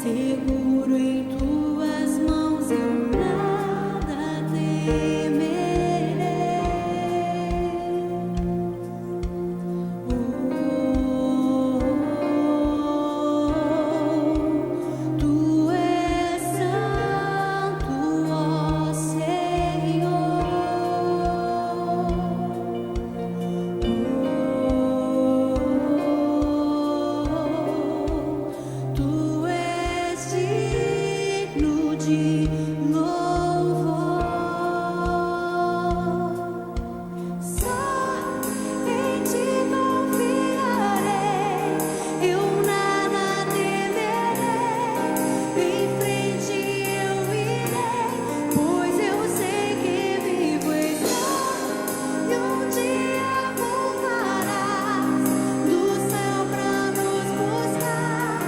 seguro em Tuas mãos, eu nada temerei. Tu és santo, ó Senhor. Tu és digno de louvor. Só em Ti confiarei, eu nada temerei. Em frente eu irei, pois eu sei que vivo estás, e um dia voltarás do céu pra nos buscar,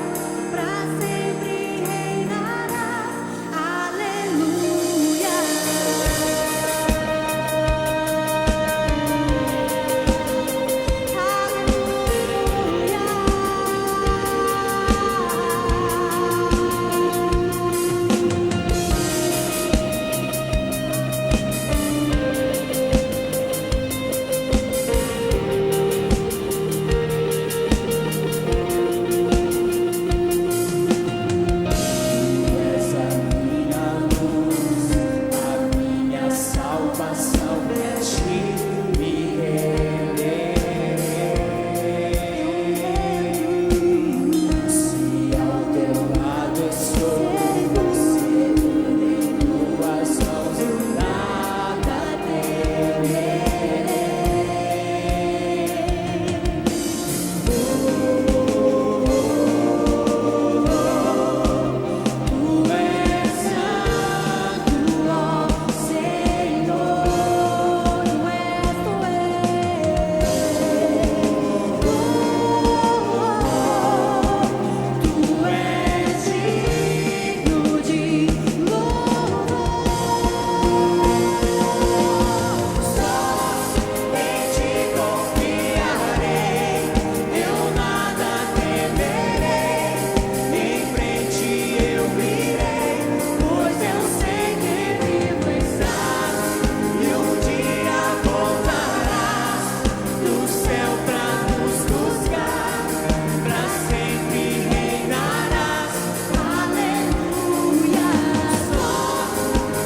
pra sempre reinarás. Aleluia. És a minha luz, a minha salvação, e a Ti me renderei. Se ao Teu lado estou, seguro em Tuas mãos, eu nada temerei. Tu és santo, ó Senhor. Tu és, Tu és digno de louvor. Só em Ti confiarei, eu nada temerei. Em frente eu irei, pois eu sei que vivo estás, e um dia voltarás do céu pra nos buscar, pra sempre reinarás. Aleluia. Só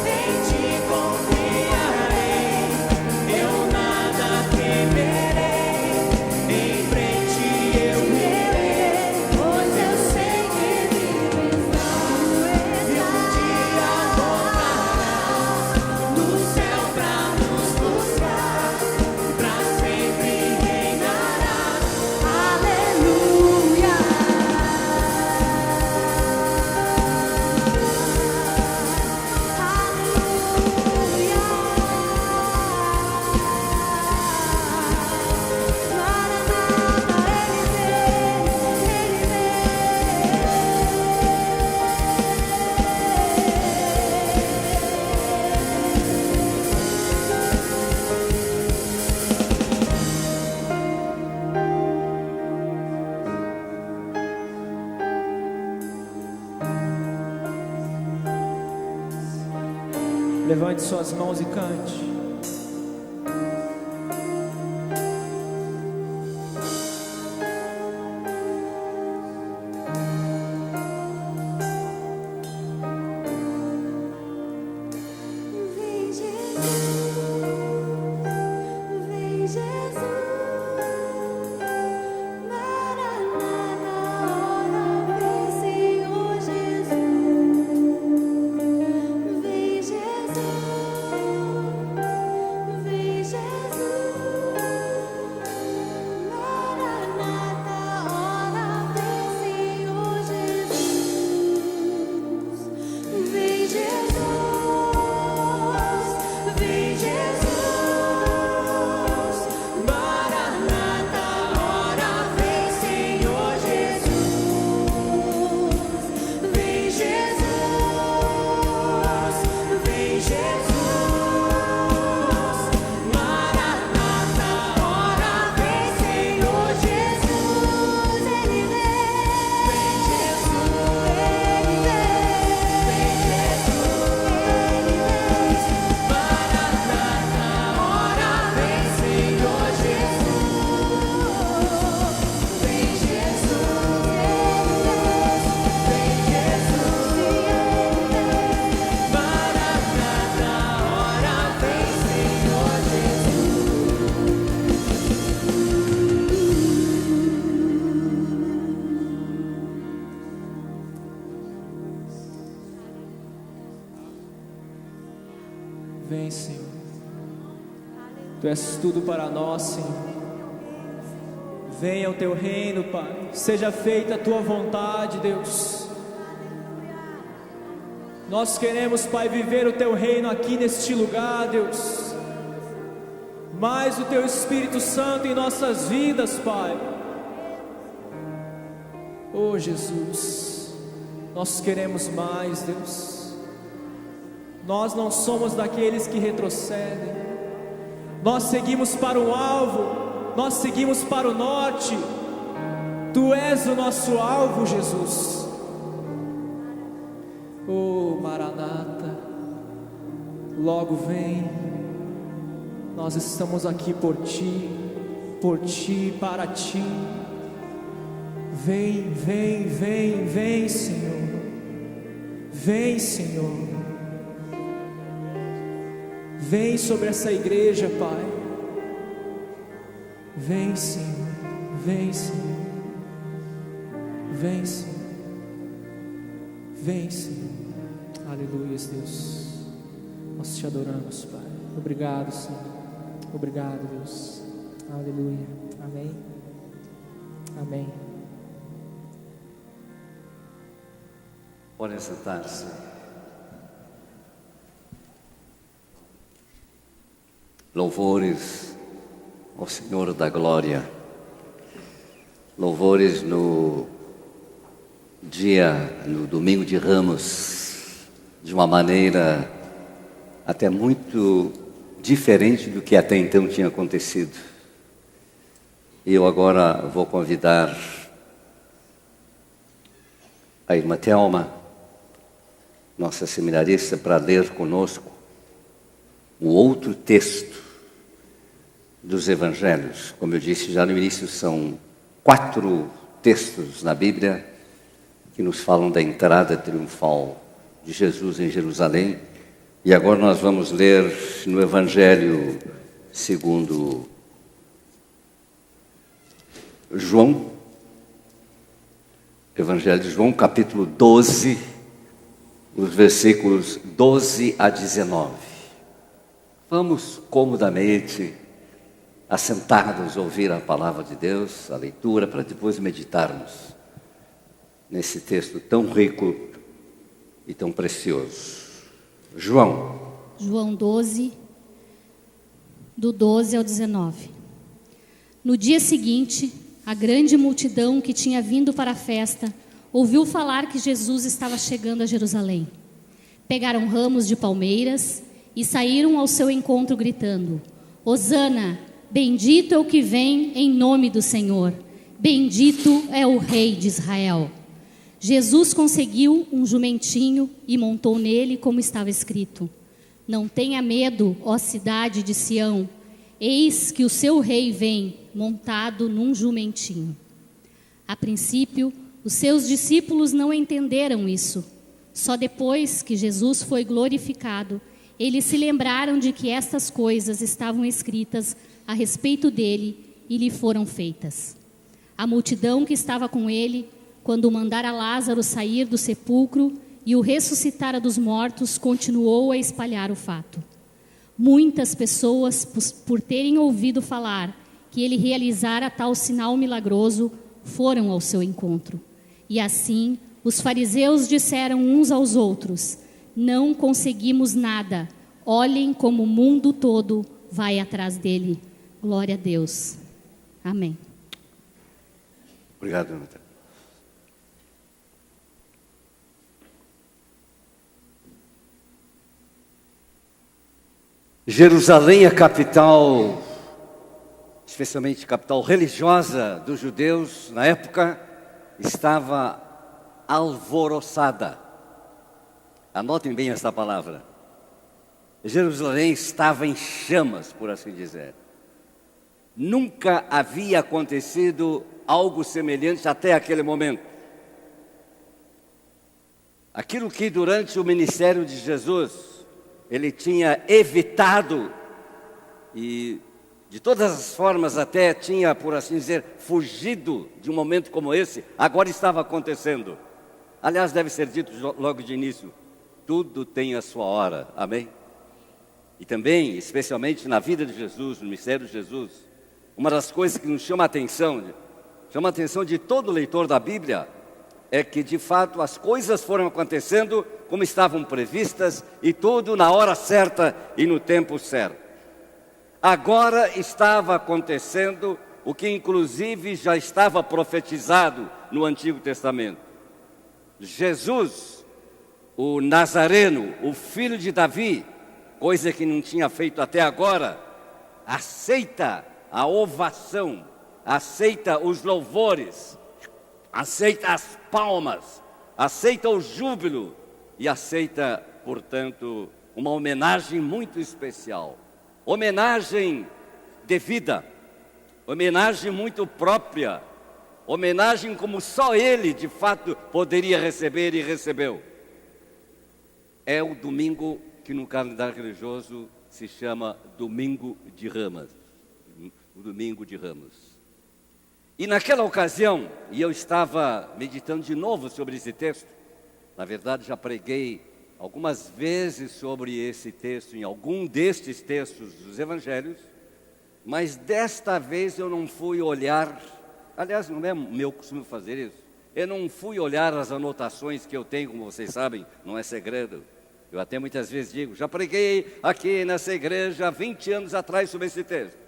em Ti confiarei, eu nada temerei. Em frente eu irei, pois eu sei que vivo estás, e um dia voltarás do céu pra nos buscar, pra sempre reinarás. Aleluia. Levante suas mãos e cante. Vem Jesus, vem Jesus, Maranata, ora vem Senhor Jesus, vem Jesus. Vem, Senhor. Tu és tudo para nós, Senhor. Venha o teu reino, Pai. Seja feita a tua vontade, Deus. Nós queremos, Pai, viver o teu reino aqui neste lugar, Deus. Mais o teu Espírito Santo em nossas vidas, Pai. Oh, Jesus, nós queremos mais, Deus. Nós não somos daqueles que retrocedem. Nós seguimos para o alvo, nós seguimos para o norte. Tu és o nosso alvo, Jesus. Oh, Maranata, logo vem. Nós estamos aqui por ti, para ti. Vem, vem, vem, vem, Senhor. Vem, Senhor. Vem sobre essa igreja, Pai. Vem, Senhor. Vem, Senhor. Vem, Senhor. Vem, Senhor. Aleluia, Deus. Nós te adoramos, Pai. Obrigado, Senhor. Obrigado, Deus. Aleluia. Amém. Amém. Podem sentar-se. Louvores ao Senhor da Glória. Louvores no domingo de Ramos, de uma maneira até muito diferente do que até então tinha acontecido. Eu agora vou convidar a irmã Thelma, nossa seminarista, para ler conosco o outro texto dos Evangelhos. Como eu disse já no início, são 4 textos na Bíblia que nos falam da entrada triunfal de Jesus em Jerusalém. E agora nós vamos ler no Evangelho segundo João, Evangelho de João, capítulo 12, os versículos 12 a 19. Vamos comodamente, assentados, ouvir a palavra de Deus, a leitura, para depois meditarmos nesse texto tão rico e tão precioso. João 12, do 12 ao 19. No dia seguinte, a grande multidão que tinha vindo para a festa ouviu falar que Jesus estava chegando a Jerusalém. Pegaram ramos de palmeiras e saíram ao seu encontro gritando: Hosana, bendito é o que vem em nome do Senhor, bendito é o Rei de Israel. Jesus conseguiu um jumentinho e montou nele, como estava escrito: Não tenha medo, ó cidade de Sião, eis que o seu rei vem montado num jumentinho. A princípio, os seus discípulos não entenderam isso. Só depois que Jesus foi glorificado, eles se lembraram de que estas coisas estavam escritas a respeito dele e lhe foram feitas. A multidão que estava com ele, quando mandara Lázaro sair do sepulcro e o ressuscitara dos mortos, continuou a espalhar o fato. Muitas pessoas, por terem ouvido falar que ele realizara tal sinal milagroso, foram ao seu encontro. E assim, os fariseus disseram uns aos outros: Não conseguimos nada, olhem como o mundo todo vai atrás dele. Glória a Deus. Amém. Obrigado, Natália. Jerusalém, a capital, especialmente capital religiosa dos judeus na época, estava alvoroçada. Anotem bem essa palavra. Jerusalém estava em chamas, por assim dizer. Nunca havia acontecido algo semelhante até aquele momento. Aquilo que durante o ministério de Jesus ele tinha evitado e de todas as formas até tinha, por assim dizer, fugido de um momento como esse, agora estava acontecendo. Aliás, deve ser dito logo de início: tudo tem a sua hora, amém? e também, especialmente na vida de Jesus, no mistério de Jesus, uma das coisas que nos chama a atenção de todo leitor da Bíblia, é que de fato as coisas foram acontecendo como estavam previstas e tudo na hora certa e no tempo certo. Agora estava acontecendo o que inclusive já estava profetizado no Antigo Testamento. Jesus, o Nazareno, o filho de Davi, coisa que não tinha feito até agora, aceita a ovação, aceita os louvores, aceita as palmas, aceita o júbilo e aceita, portanto, uma homenagem muito especial. Homenagem devida, homenagem muito própria, homenagem como só ele, de fato, poderia receber e recebeu. É o domingo que no calendário religioso se chama Domingo de Ramos. O Domingo de Ramos. E naquela ocasião, e eu estava meditando de novo sobre esse texto, na verdade já preguei algumas vezes sobre esse texto, em algum destes textos dos Evangelhos, mas desta vez eu não fui olhar, aliás, não é meu costume fazer isso, eu não fui olhar as anotações que eu tenho, como vocês sabem, não é segredo. Eu até muitas vezes digo, já preguei aqui nessa igreja há 20 anos atrás sobre esse texto.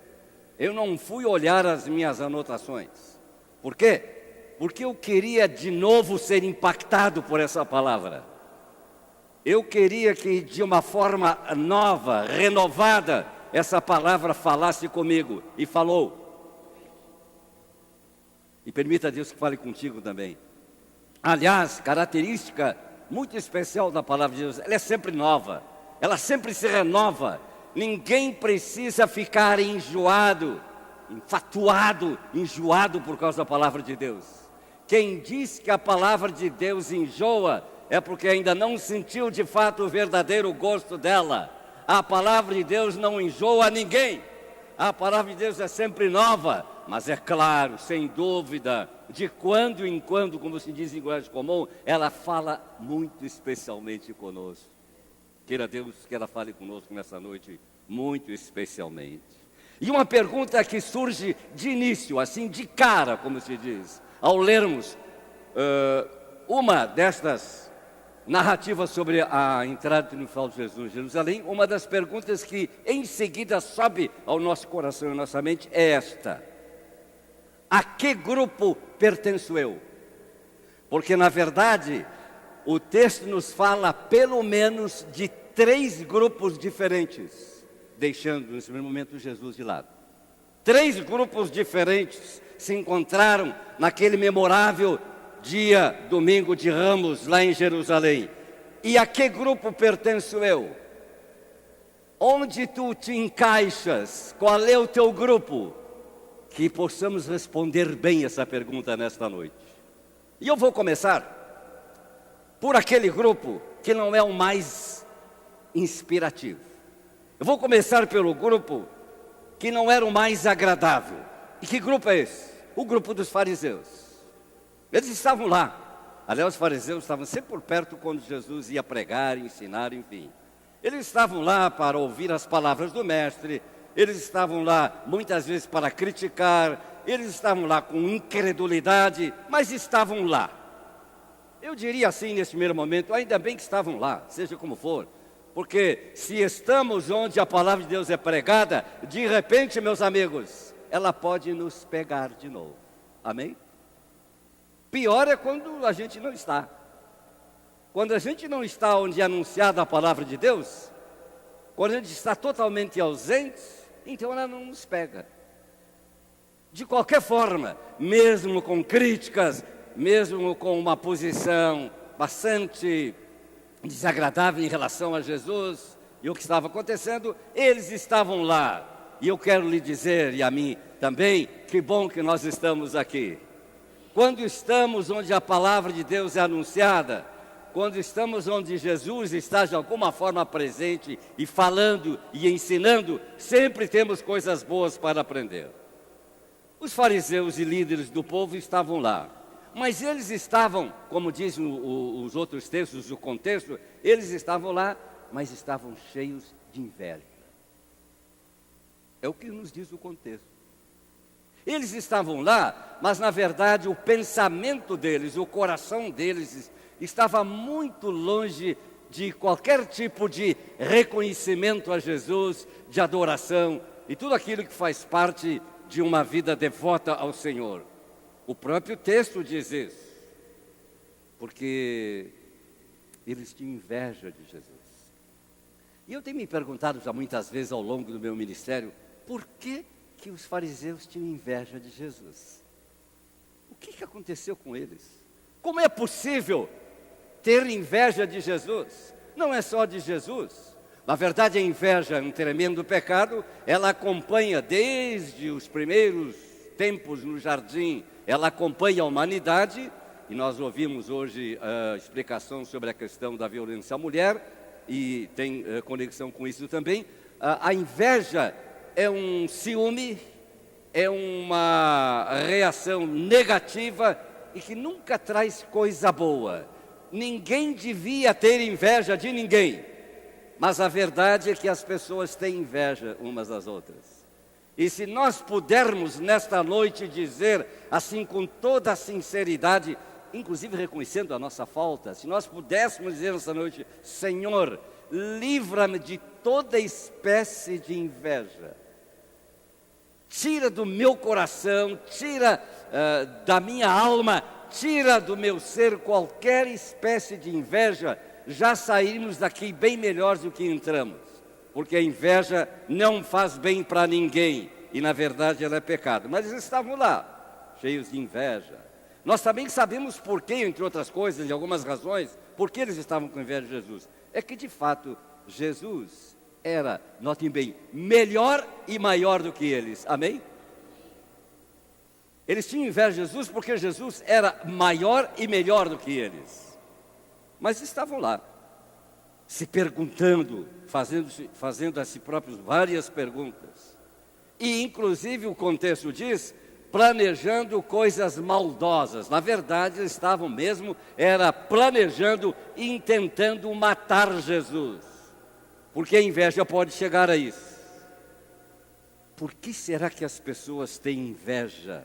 Eu não fui olhar as minhas anotações. Por quê? Porque eu queria de novo ser impactado por essa palavra. Eu queria que de uma forma nova, renovada, essa palavra falasse comigo. E falou. E permita a Deus que fale contigo também. Aliás, característica muito especial da palavra de Deus, ela é sempre nova. Ela sempre se renova. Ninguém precisa ficar enjoado, enfatuado, enjoado por causa da palavra de Deus. Quem diz que a palavra de Deus enjoa, é porque ainda não sentiu de fato o verdadeiro gosto dela. A palavra de Deus não enjoa a ninguém. A palavra de Deus é sempre nova, mas é claro, sem dúvida, de quando em quando, como se diz em linguagem comum, ela fala muito especialmente conosco. Queira Deus que ela fale conosco nessa noite, muito especialmente. E uma pergunta que surge de início, assim de cara, como se diz, ao lermos uma destas narrativas sobre a entrada triunfal de Jesus em Jerusalém, uma das perguntas que em seguida sobe ao nosso coração e à nossa mente é esta: a que grupo pertenço eu? Porque na verdade o texto nos fala pelo menos de 3 grupos diferentes, deixando nesse primeiro momento Jesus de lado. 3 grupos diferentes se encontraram naquele memorável dia, domingo de Ramos, lá em Jerusalém. E a que grupo pertenço eu? Onde tu te encaixas? Qual é o teu grupo? Que possamos responder bem essa pergunta nesta noite. E eu vou começar por aquele grupo que não é o mais inspirativo. Eu vou começar pelo grupo que não era o mais agradável. E que grupo é esse? O grupo dos fariseus. Eles estavam lá. Aliás, os fariseus estavam sempre por perto quando Jesus ia pregar, ensinar, enfim. Eles estavam lá para ouvir as palavras do mestre. Eles estavam lá muitas vezes para criticar. Eles estavam lá com incredulidade, mas estavam lá. Eu diria assim nesse primeiro momento, ainda bem que estavam lá, seja como for. Porque se estamos onde a palavra de Deus é pregada, de repente, meus amigos, ela pode nos pegar de novo. Amém? Pior é quando a gente não está. Quando a gente não está onde é anunciada a palavra de Deus, quando a gente está totalmente ausente, então ela não nos pega. De qualquer forma, mesmo com críticas, mesmo com uma posição bastante desagradável em relação a Jesus e o que estava acontecendo, eles estavam lá. E eu quero lhe dizer, e a mim também, que bom que nós estamos aqui. Quando estamos onde a palavra de Deus é anunciada, quando estamos onde Jesus está de alguma forma presente e falando e ensinando, sempre temos coisas boas para aprender. Os fariseus e líderes do povo estavam lá, mas eles estavam, como dizem os outros textos, o contexto, eles estavam lá, mas estavam cheios de inveja. É o que nos diz o contexto. Eles estavam lá, mas na verdade o pensamento deles, o coração deles estava muito longe de qualquer tipo de reconhecimento a Jesus, de adoração e tudo aquilo que faz parte de uma vida devota ao Senhor. O próprio texto diz isso, porque eles tinham inveja de Jesus. E eu tenho me perguntado já muitas vezes ao longo do meu ministério, por que os fariseus tinham inveja de Jesus? O que aconteceu com eles? Como é possível ter inveja de Jesus? Não é só de Jesus. Na verdade, a inveja é um tremendo pecado. Ela acompanha desde os primeiros tempos no jardim, ela acompanha a humanidade. E nós ouvimos hoje a explicação sobre a questão da violência à mulher, e tem conexão com isso também. A inveja é um ciúme, é uma reação negativa e que nunca traz coisa boa. Ninguém devia ter inveja de ninguém, mas a verdade é que as pessoas têm inveja umas das outras. E se nós pudermos nesta noite dizer, assim com toda a sinceridade, inclusive reconhecendo a nossa falta, se nós pudéssemos dizer nesta noite, Senhor, livra-me de toda espécie de inveja. Tira do meu coração, tira da minha alma, tira do meu ser qualquer espécie de inveja. Já saímos daqui bem melhores do que entramos, porque a inveja não faz bem para ninguém, e na verdade ela é pecado. Mas eles estavam lá, cheios de inveja. Nós também sabemos por quê, entre outras coisas, de algumas razões, por que eles estavam com inveja de Jesus. É que de fato Jesus era, notem bem, melhor e maior do que eles. Amém? Eles tinham inveja de Jesus porque Jesus era maior e melhor do que eles. Mas estavam lá, se perguntando, fazendo a si próprios várias perguntas. E inclusive o contexto diz, planejando coisas maldosas. Na verdade, eles estavam mesmo, planejando e intentando matar Jesus. Porque a inveja pode chegar a isso. Por que será que as pessoas têm inveja?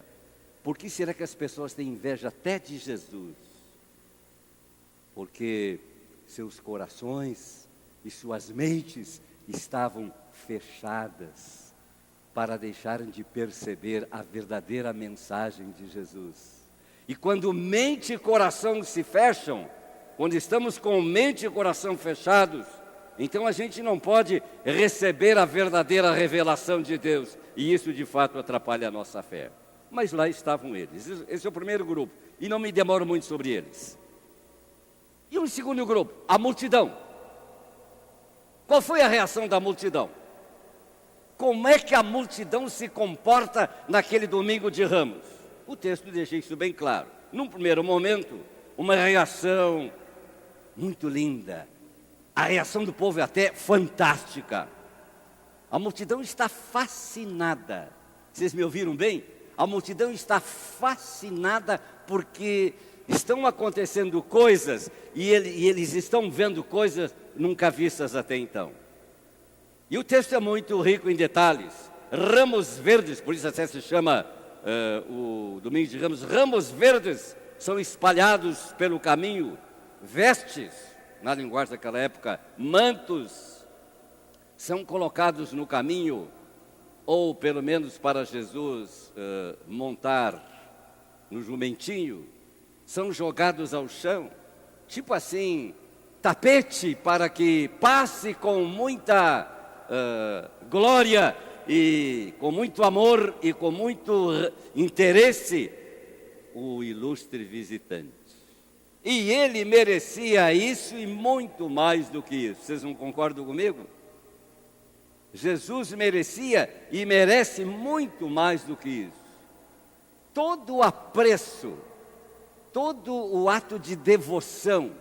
Por que será que as pessoas têm inveja até de Jesus? Porque seus corações e suas mentes estavam fechadas para deixarem de perceber a verdadeira mensagem de Jesus. E quando mente e coração se fecham, quando estamos com mente e coração fechados, então a gente não pode receber a verdadeira revelação de Deus. E isso de fato atrapalha a nossa fé. Mas lá estavam eles. Esse é o primeiro grupo. E não me demoro muito sobre eles. E o segundo grupo, a multidão. Qual foi a reação da multidão? Como é que a multidão se comporta naquele domingo de Ramos? O texto deixa isso bem claro. Num primeiro momento, uma reação muito linda. A reação do povo é até fantástica. A multidão está fascinada. Vocês me ouviram bem? A multidão está fascinada porque estão acontecendo coisas e eles estão vendo coisas nunca vistas até então. E o texto é muito rico em detalhes. Ramos verdes, por isso até se chama o Domingo de Ramos. Ramos verdes são espalhados pelo caminho. Vestes, na linguagem daquela época, mantos, são colocados no caminho, ou pelo menos para Jesus montar no jumentinho, são jogados ao chão, tipo assim, tapete para que passe com muita glória e com muito amor e com muito interesse o ilustre visitante. E ele merecia isso e muito mais do que isso. Vocês não concordam comigo? Jesus merecia e merece muito mais do que isso. Todo o apreço, todo o ato de devoção,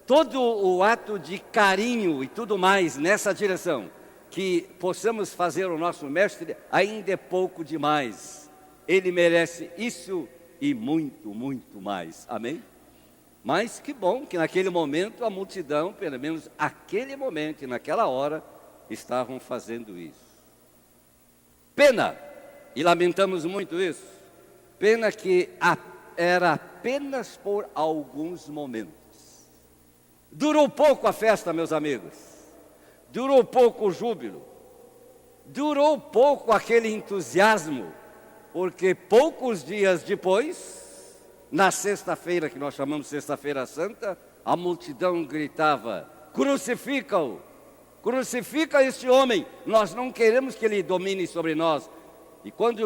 todo o ato de carinho e tudo mais nessa direção, que possamos fazer o nosso mestre, ainda é pouco demais. Ele merece isso e muito, muito mais. Amém? Mas que bom que naquele momento a multidão, pelo menos aquele momento e naquela hora, estavam fazendo isso. Pena, e lamentamos muito isso, pena que era apenas por alguns momentos. Durou pouco a festa, meus amigos, durou pouco o júbilo, durou pouco aquele entusiasmo, porque poucos dias depois, na sexta-feira, que nós chamamos Sexta-feira Santa, a multidão gritava: crucifica-o, crucifica este homem, nós não queremos que ele domine sobre nós. E quando,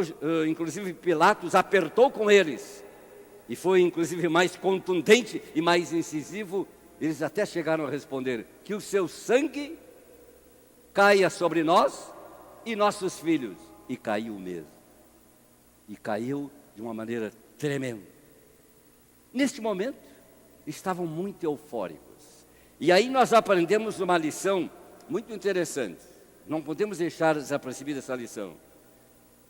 inclusive, Pilatos apertou com eles, e foi, inclusive, mais contundente e mais incisivo, eles até chegaram a responder: que o seu sangue caia sobre nós e nossos filhos. E caiu mesmo. E caiu de uma maneira tremenda. Neste momento, estavam muito eufóricos. E aí nós aprendemos uma lição muito interessante. Não podemos deixar desapercebida essa lição.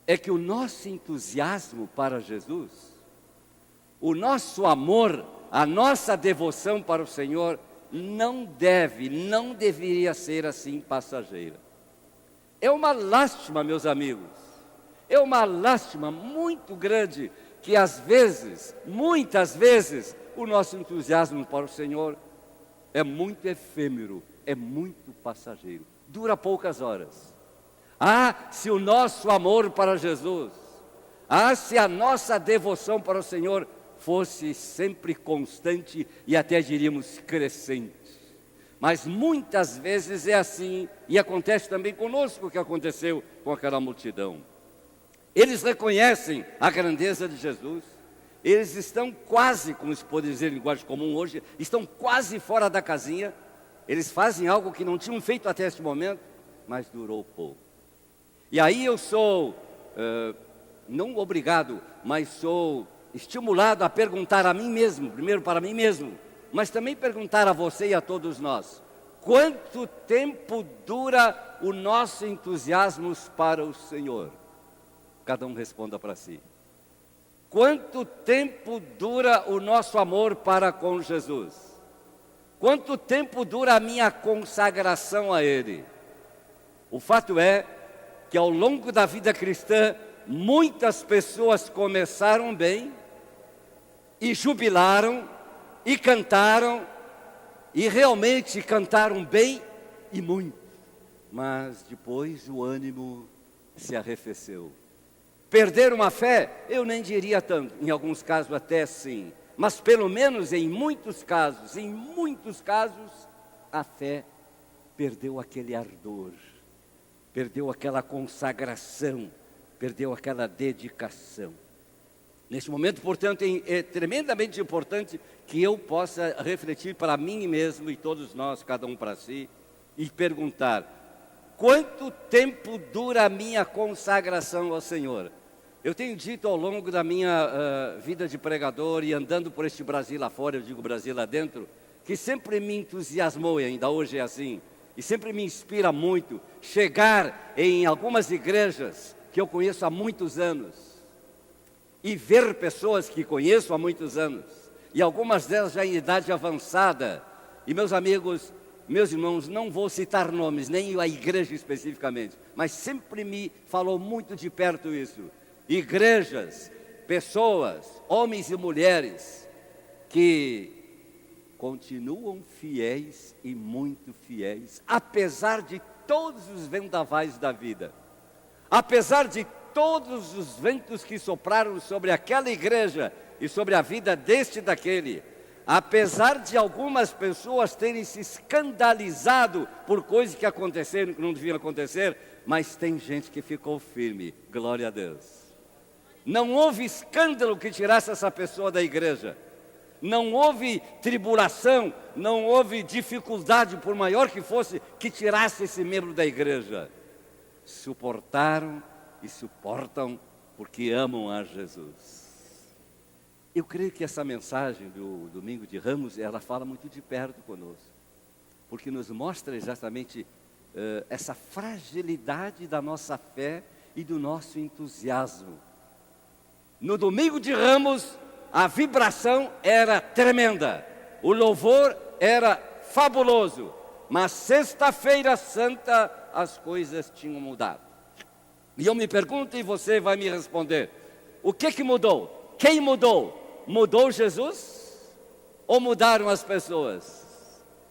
É que o nosso entusiasmo para Jesus, o nosso amor, a nossa devoção para o Senhor, não deveria ser assim passageira. É uma lástima, meus amigos, é uma lástima muito grande que às vezes, muitas vezes, o nosso entusiasmo para o Senhor é muito efêmero, é muito passageiro, dura poucas horas. Se o nosso amor para Jesus, se a nossa devoção para o Senhor fosse sempre constante e até diríamos crescente. Mas muitas vezes é assim, e acontece também conosco o que aconteceu com aquela multidão. Eles reconhecem a grandeza de Jesus, eles estão quase, como se pode dizer em linguagem comum hoje, estão quase fora da casinha, eles fazem algo que não tinham feito até este momento, mas durou pouco. E aí eu sou, não obrigado, mas sou estimulado a perguntar a mim mesmo, primeiro para mim mesmo, mas também perguntar a você e a todos nós: quanto tempo dura o nosso entusiasmo para o Senhor? Cada um responda para si. Quanto tempo dura o nosso amor para com Jesus? Quanto tempo dura a minha consagração a Ele? O fato é que ao longo da vida cristã, muitas pessoas começaram bem, e jubilaram, e cantaram, e realmente cantaram bem e muito. Mas depois o ânimo se arrefeceu. Perderam a fé? Eu nem diria tanto, em alguns casos até sim. Mas pelo menos em muitos casos, a fé perdeu aquele ardor, perdeu aquela consagração, perdeu aquela dedicação. Neste momento, portanto, é tremendamente importante que eu possa refletir para mim mesmo e todos nós, cada um para si, e perguntar: quanto tempo dura a minha consagração ao Senhor? Eu tenho dito ao longo da minha vida de pregador e andando por este Brasil lá fora, eu digo Brasil lá dentro, que sempre me entusiasmou, e ainda hoje é assim, e sempre me inspira muito, chegar em algumas igrejas que eu conheço há muitos anos, e ver pessoas que conheço há muitos anos, e algumas delas já em idade avançada. E meus amigos, meus irmãos, não vou citar nomes, nem a igreja especificamente, mas sempre me falou muito de perto isso. Igrejas, pessoas, homens e mulheres, que continuam fiéis e muito fiéis, apesar de todos os vendavais da vida, apesar de todos os ventos que sopraram sobre aquela igreja e sobre a vida deste e daquele, apesar de algumas pessoas terem se escandalizado por coisas que aconteceram que não deviam acontecer, mas tem gente que ficou firme, glória a Deus. Não houve escândalo que tirasse essa pessoa da igreja, não houve tribulação, não houve dificuldade, por maior que fosse, que tirasse esse membro da igreja. Suportaram e suportam porque amam a Jesus. Eu creio que essa mensagem do Domingo de Ramos, ela fala muito de perto conosco, porque nos mostra exatamente essa fragilidade da nossa fé e do nosso entusiasmo. No Domingo de Ramos, a vibração era tremenda, o louvor era fabuloso, mas Sexta-feira Santa as coisas tinham mudado. E eu me pergunto e você vai me responder: o que mudou? Quem mudou? Mudou Jesus? Ou mudaram as pessoas?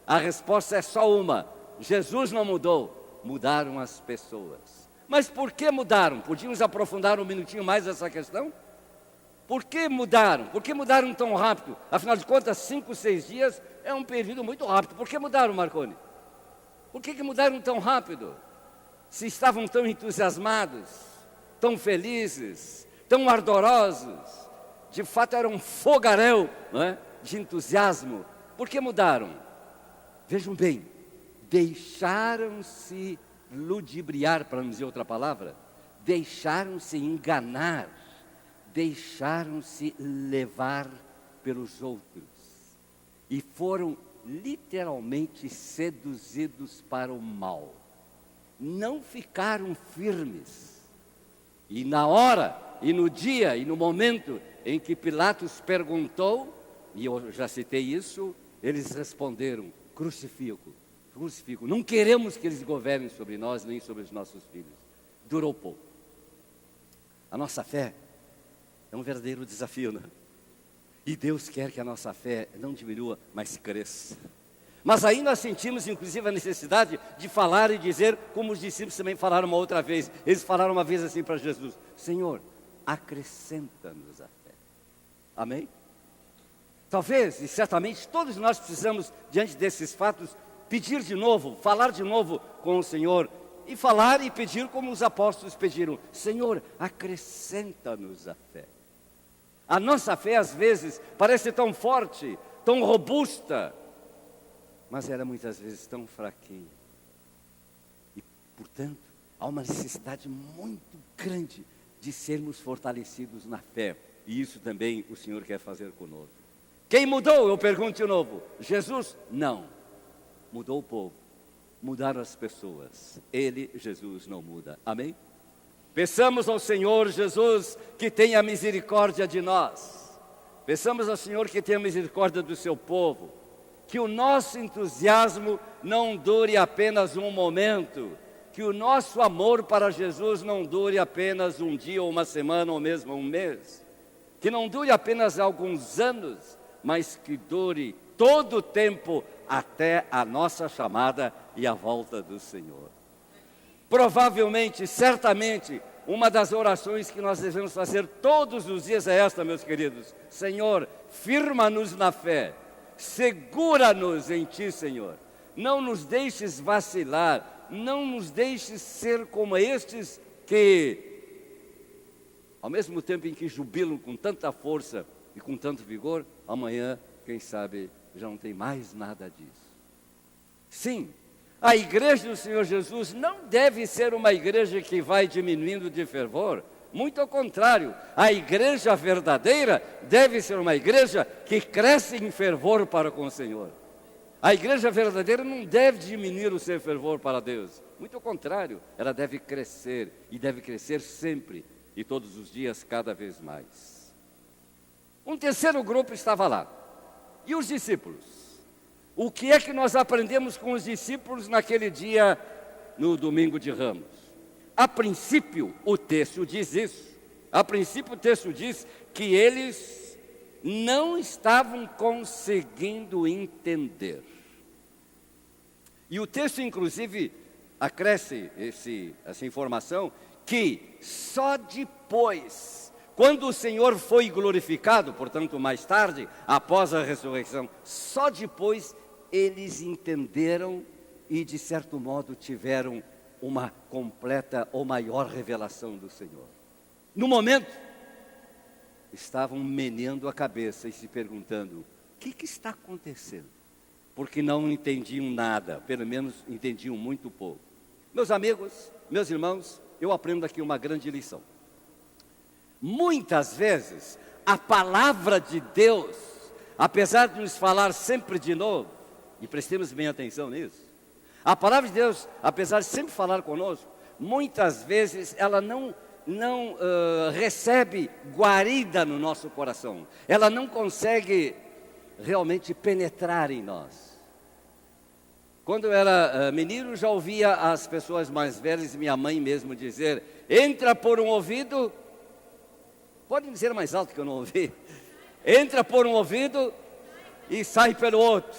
A resposta é só uma: Jesus não mudou, mudaram as pessoas. Mas por que mudaram? Podíamos aprofundar um minutinho mais essa questão? Por que mudaram? Por que mudaram tão rápido? Afinal de contas, 5, 6 dias é um período muito rápido. Por que mudaram, Marconi? Por que mudaram tão rápido? Se estavam tão entusiasmados, tão felizes, tão ardorosos, de fato era um fogaréu, não é? De entusiasmo. Por que mudaram? Vejam bem, deixaram-se ludibriar, para não dizer outra palavra, deixaram-se enganar, deixaram-se levar pelos outros e foram literalmente seduzidos para o mal. Não ficaram firmes. E na hora, e no dia, e no momento em que Pilatos perguntou, e eu já citei isso, eles responderam: crucifico, crucifico. Não queremos que eles governem sobre nós, nem sobre os nossos filhos. Durou pouco. A nossa fé é um verdadeiro desafio, né? E Deus quer que a nossa fé não diminua, mas cresça. Mas aí nós sentimos, inclusive, a necessidade de falar e dizer, como os discípulos também falaram uma outra vez. Eles falaram uma vez assim para Jesus: Senhor, acrescenta-nos a fé. Amém? Talvez, e certamente, todos nós precisamos, diante desses fatos, pedir de novo, falar de novo com o Senhor. E falar e pedir como os apóstolos pediram: Senhor, acrescenta-nos a fé. A nossa fé, às vezes, parece tão forte, tão robusta, mas ela muitas vezes tão fraquinha. E, portanto, há uma necessidade muito grande de sermos fortalecidos na fé. E isso também o Senhor quer fazer conosco. Quem mudou? Eu pergunto de novo. Jesus? Não. Mudou o povo. Mudaram as pessoas. Ele, Jesus, não muda. Amém? Peçamos ao Senhor Jesus que tenha misericórdia de nós. Peçamos ao Senhor que tenha misericórdia do seu povo. Que o nosso entusiasmo não dure apenas um momento. Que o nosso amor para Jesus não dure apenas um dia, ou uma semana, ou mesmo um mês. Que não dure apenas alguns anos, mas que dure todo o tempo até a nossa chamada e a volta do Senhor. Provavelmente, certamente, uma das orações que nós devemos fazer todos os dias é esta, meus queridos: Senhor, firma-nos na fé, segura-nos em Ti, Senhor. Não nos deixes vacilar, não nos deixes ser como estes que, ao mesmo tempo em que jubilam com tanta força e com tanto vigor, amanhã, quem sabe, já não tem mais nada disso. Sim, a igreja do Senhor Jesus não deve ser uma igreja que vai diminuindo de fervor. Muito ao contrário, a igreja verdadeira deve ser uma igreja que cresce em fervor para com o Senhor. A igreja verdadeira não deve diminuir o seu fervor para Deus. Muito ao contrário, ela deve crescer, e deve crescer sempre, e todos os dias cada vez mais. Um terceiro grupo estava lá. E os discípulos? O que é que nós aprendemos com os discípulos naquele dia, no domingo de Ramos? A princípio, o texto diz isso. A princípio, o texto diz que eles não estavam conseguindo entender. E o texto, inclusive, acresce essa informação, que só depois, quando o Senhor foi glorificado, portanto, mais tarde, após a ressurreição, só depois eles entenderam e, de certo modo, tiveram uma completa ou maior revelação do Senhor. No momento, estavam meneando a cabeça e se perguntando: o que está acontecendo? Porque não entendiam nada, pelo menos entendiam muito pouco. Meus amigos, meus irmãos, eu aprendo aqui uma grande lição. Muitas vezes, a palavra de Deus, apesar de nos falar sempre de novo, e prestemos bem atenção nisso, a palavra de Deus, apesar de sempre falar conosco, muitas vezes ela não recebe guarida no nosso coração. Ela não consegue realmente penetrar em nós. Quando eu era menino, já ouvia as pessoas mais velhas, minha mãe mesmo dizer: entra por um ouvido, pode dizer mais alto que eu não ouvi, entra por um ouvido e sai pelo outro.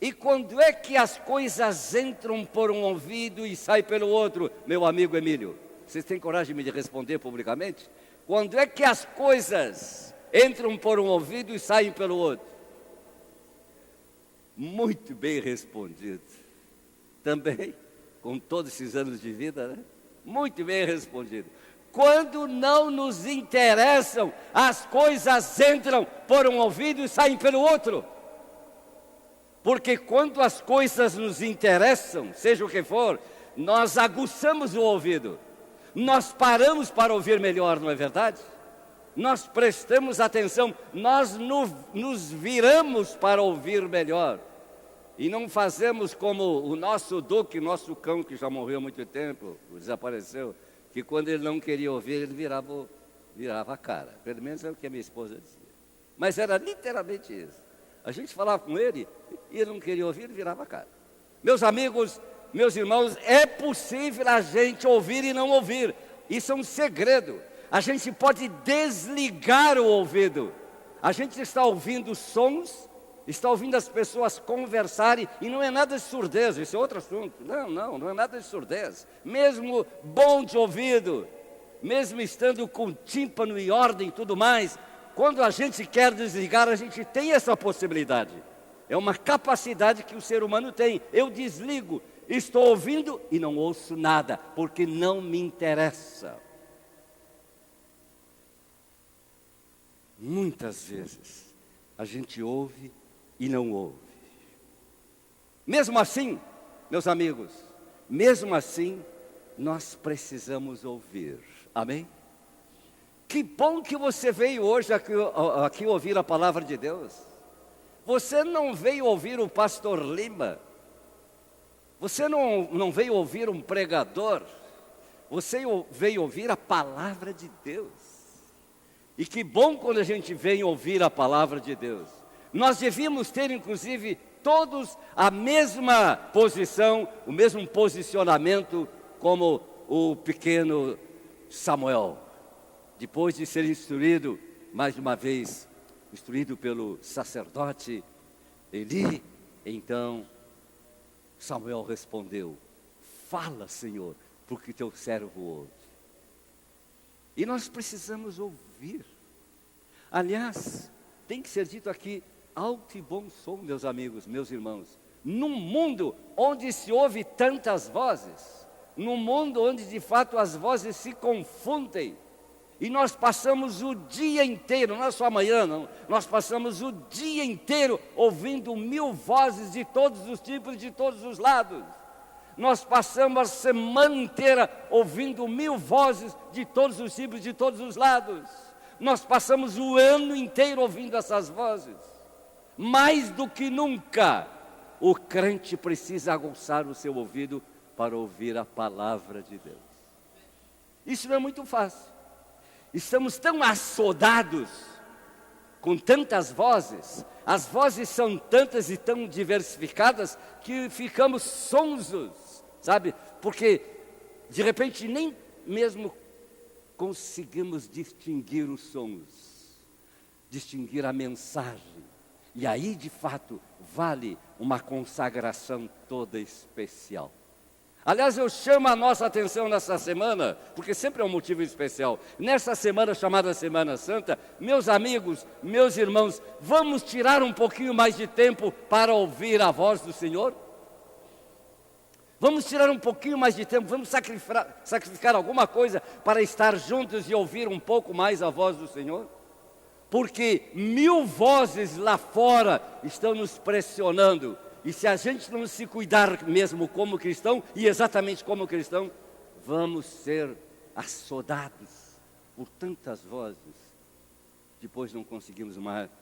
E quando é que as coisas entram por um ouvido e saem pelo outro, meu amigo Emílio? Vocês têm coragem de me responder publicamente? Quando é que as coisas entram por um ouvido e saem pelo outro? Muito bem respondido. Também, com todos esses anos de vida, né? Muito bem respondido. Quando não nos interessam, as coisas entram por um ouvido e saem pelo outro. Porque quando as coisas nos interessam, seja o que for, nós aguçamos o ouvido. Nós paramos para ouvir melhor, não é verdade? Nós prestamos atenção, nós nos viramos para ouvir melhor. E não fazemos como o nosso Duque, nosso cão, que já morreu há muito tempo, desapareceu, que quando ele não queria ouvir, ele virava a cara. Pelo menos é o que a minha esposa dizia. Mas era literalmente isso. A gente falava com ele e ele não queria ouvir, ele virava a cara. Meus amigos, meus irmãos, é possível a gente ouvir e não ouvir. Isso é um segredo. A gente pode desligar o ouvido. A gente está ouvindo sons, está ouvindo as pessoas conversarem, e não é nada de surdez, isso é outro assunto. Não é nada de surdez. Mesmo bom de ouvido, mesmo estando com o tímpano em ordem e tudo mais, quando a gente quer desligar, a gente tem essa possibilidade. É uma capacidade que o ser humano tem. Eu desligo, estou ouvindo e não ouço nada, porque não me interessa. Muitas vezes a gente ouve e não ouve. Mesmo assim, meus amigos, mesmo assim, nós precisamos ouvir. Amém? Que bom que você veio hoje aqui ouvir a palavra de Deus. Você não veio ouvir o pastor Lima. Você não veio ouvir um pregador. Você veio ouvir a palavra de Deus. E que bom quando a gente vem ouvir a palavra de Deus. Nós devíamos ter, inclusive, todos a mesma posição, o mesmo posicionamento como o pequeno Samuel. Depois de ser instruído, mais uma vez, instruído pelo sacerdote Eli, então Samuel respondeu: fala, Senhor, porque teu servo ouve. E nós precisamos ouvir. Aliás, tem que ser dito aqui, alto e bom som, meus amigos, meus irmãos. Num mundo onde se ouve tantas vozes, num mundo onde de fato as vozes se confundem, e nós passamos o dia inteiro, não é só amanhã não, nós passamos o dia inteiro ouvindo 1000 vozes de todos os tipos, de todos os lados. Nós passamos a semana inteira ouvindo 1000 vozes de todos os tipos, de todos os lados. Nós passamos o ano inteiro ouvindo essas vozes. Mais do que nunca, o crente precisa aguçar o seu ouvido para ouvir a palavra de Deus. Isso não é muito fácil. Estamos tão assodados com tantas vozes, as vozes são tantas e tão diversificadas que ficamos sonsos, sabe? Porque de repente nem mesmo conseguimos distinguir os sons, distinguir a mensagem. E aí, de fato, vale uma consagração toda especial. Aliás, eu chamo a nossa atenção nessa semana, porque sempre é um motivo especial. Nessa semana chamada Semana Santa, meus amigos, meus irmãos, vamos tirar um pouquinho mais de tempo para ouvir a voz do Senhor? Vamos tirar um pouquinho mais de tempo, vamos sacrificar alguma coisa para estar juntos e ouvir um pouco mais a voz do Senhor? Porque 1000 vozes lá fora estão nos pressionando. E se a gente não se cuidar mesmo como cristão, e exatamente como cristão, vamos ser assodados por tantas vozes. Depois não conseguimos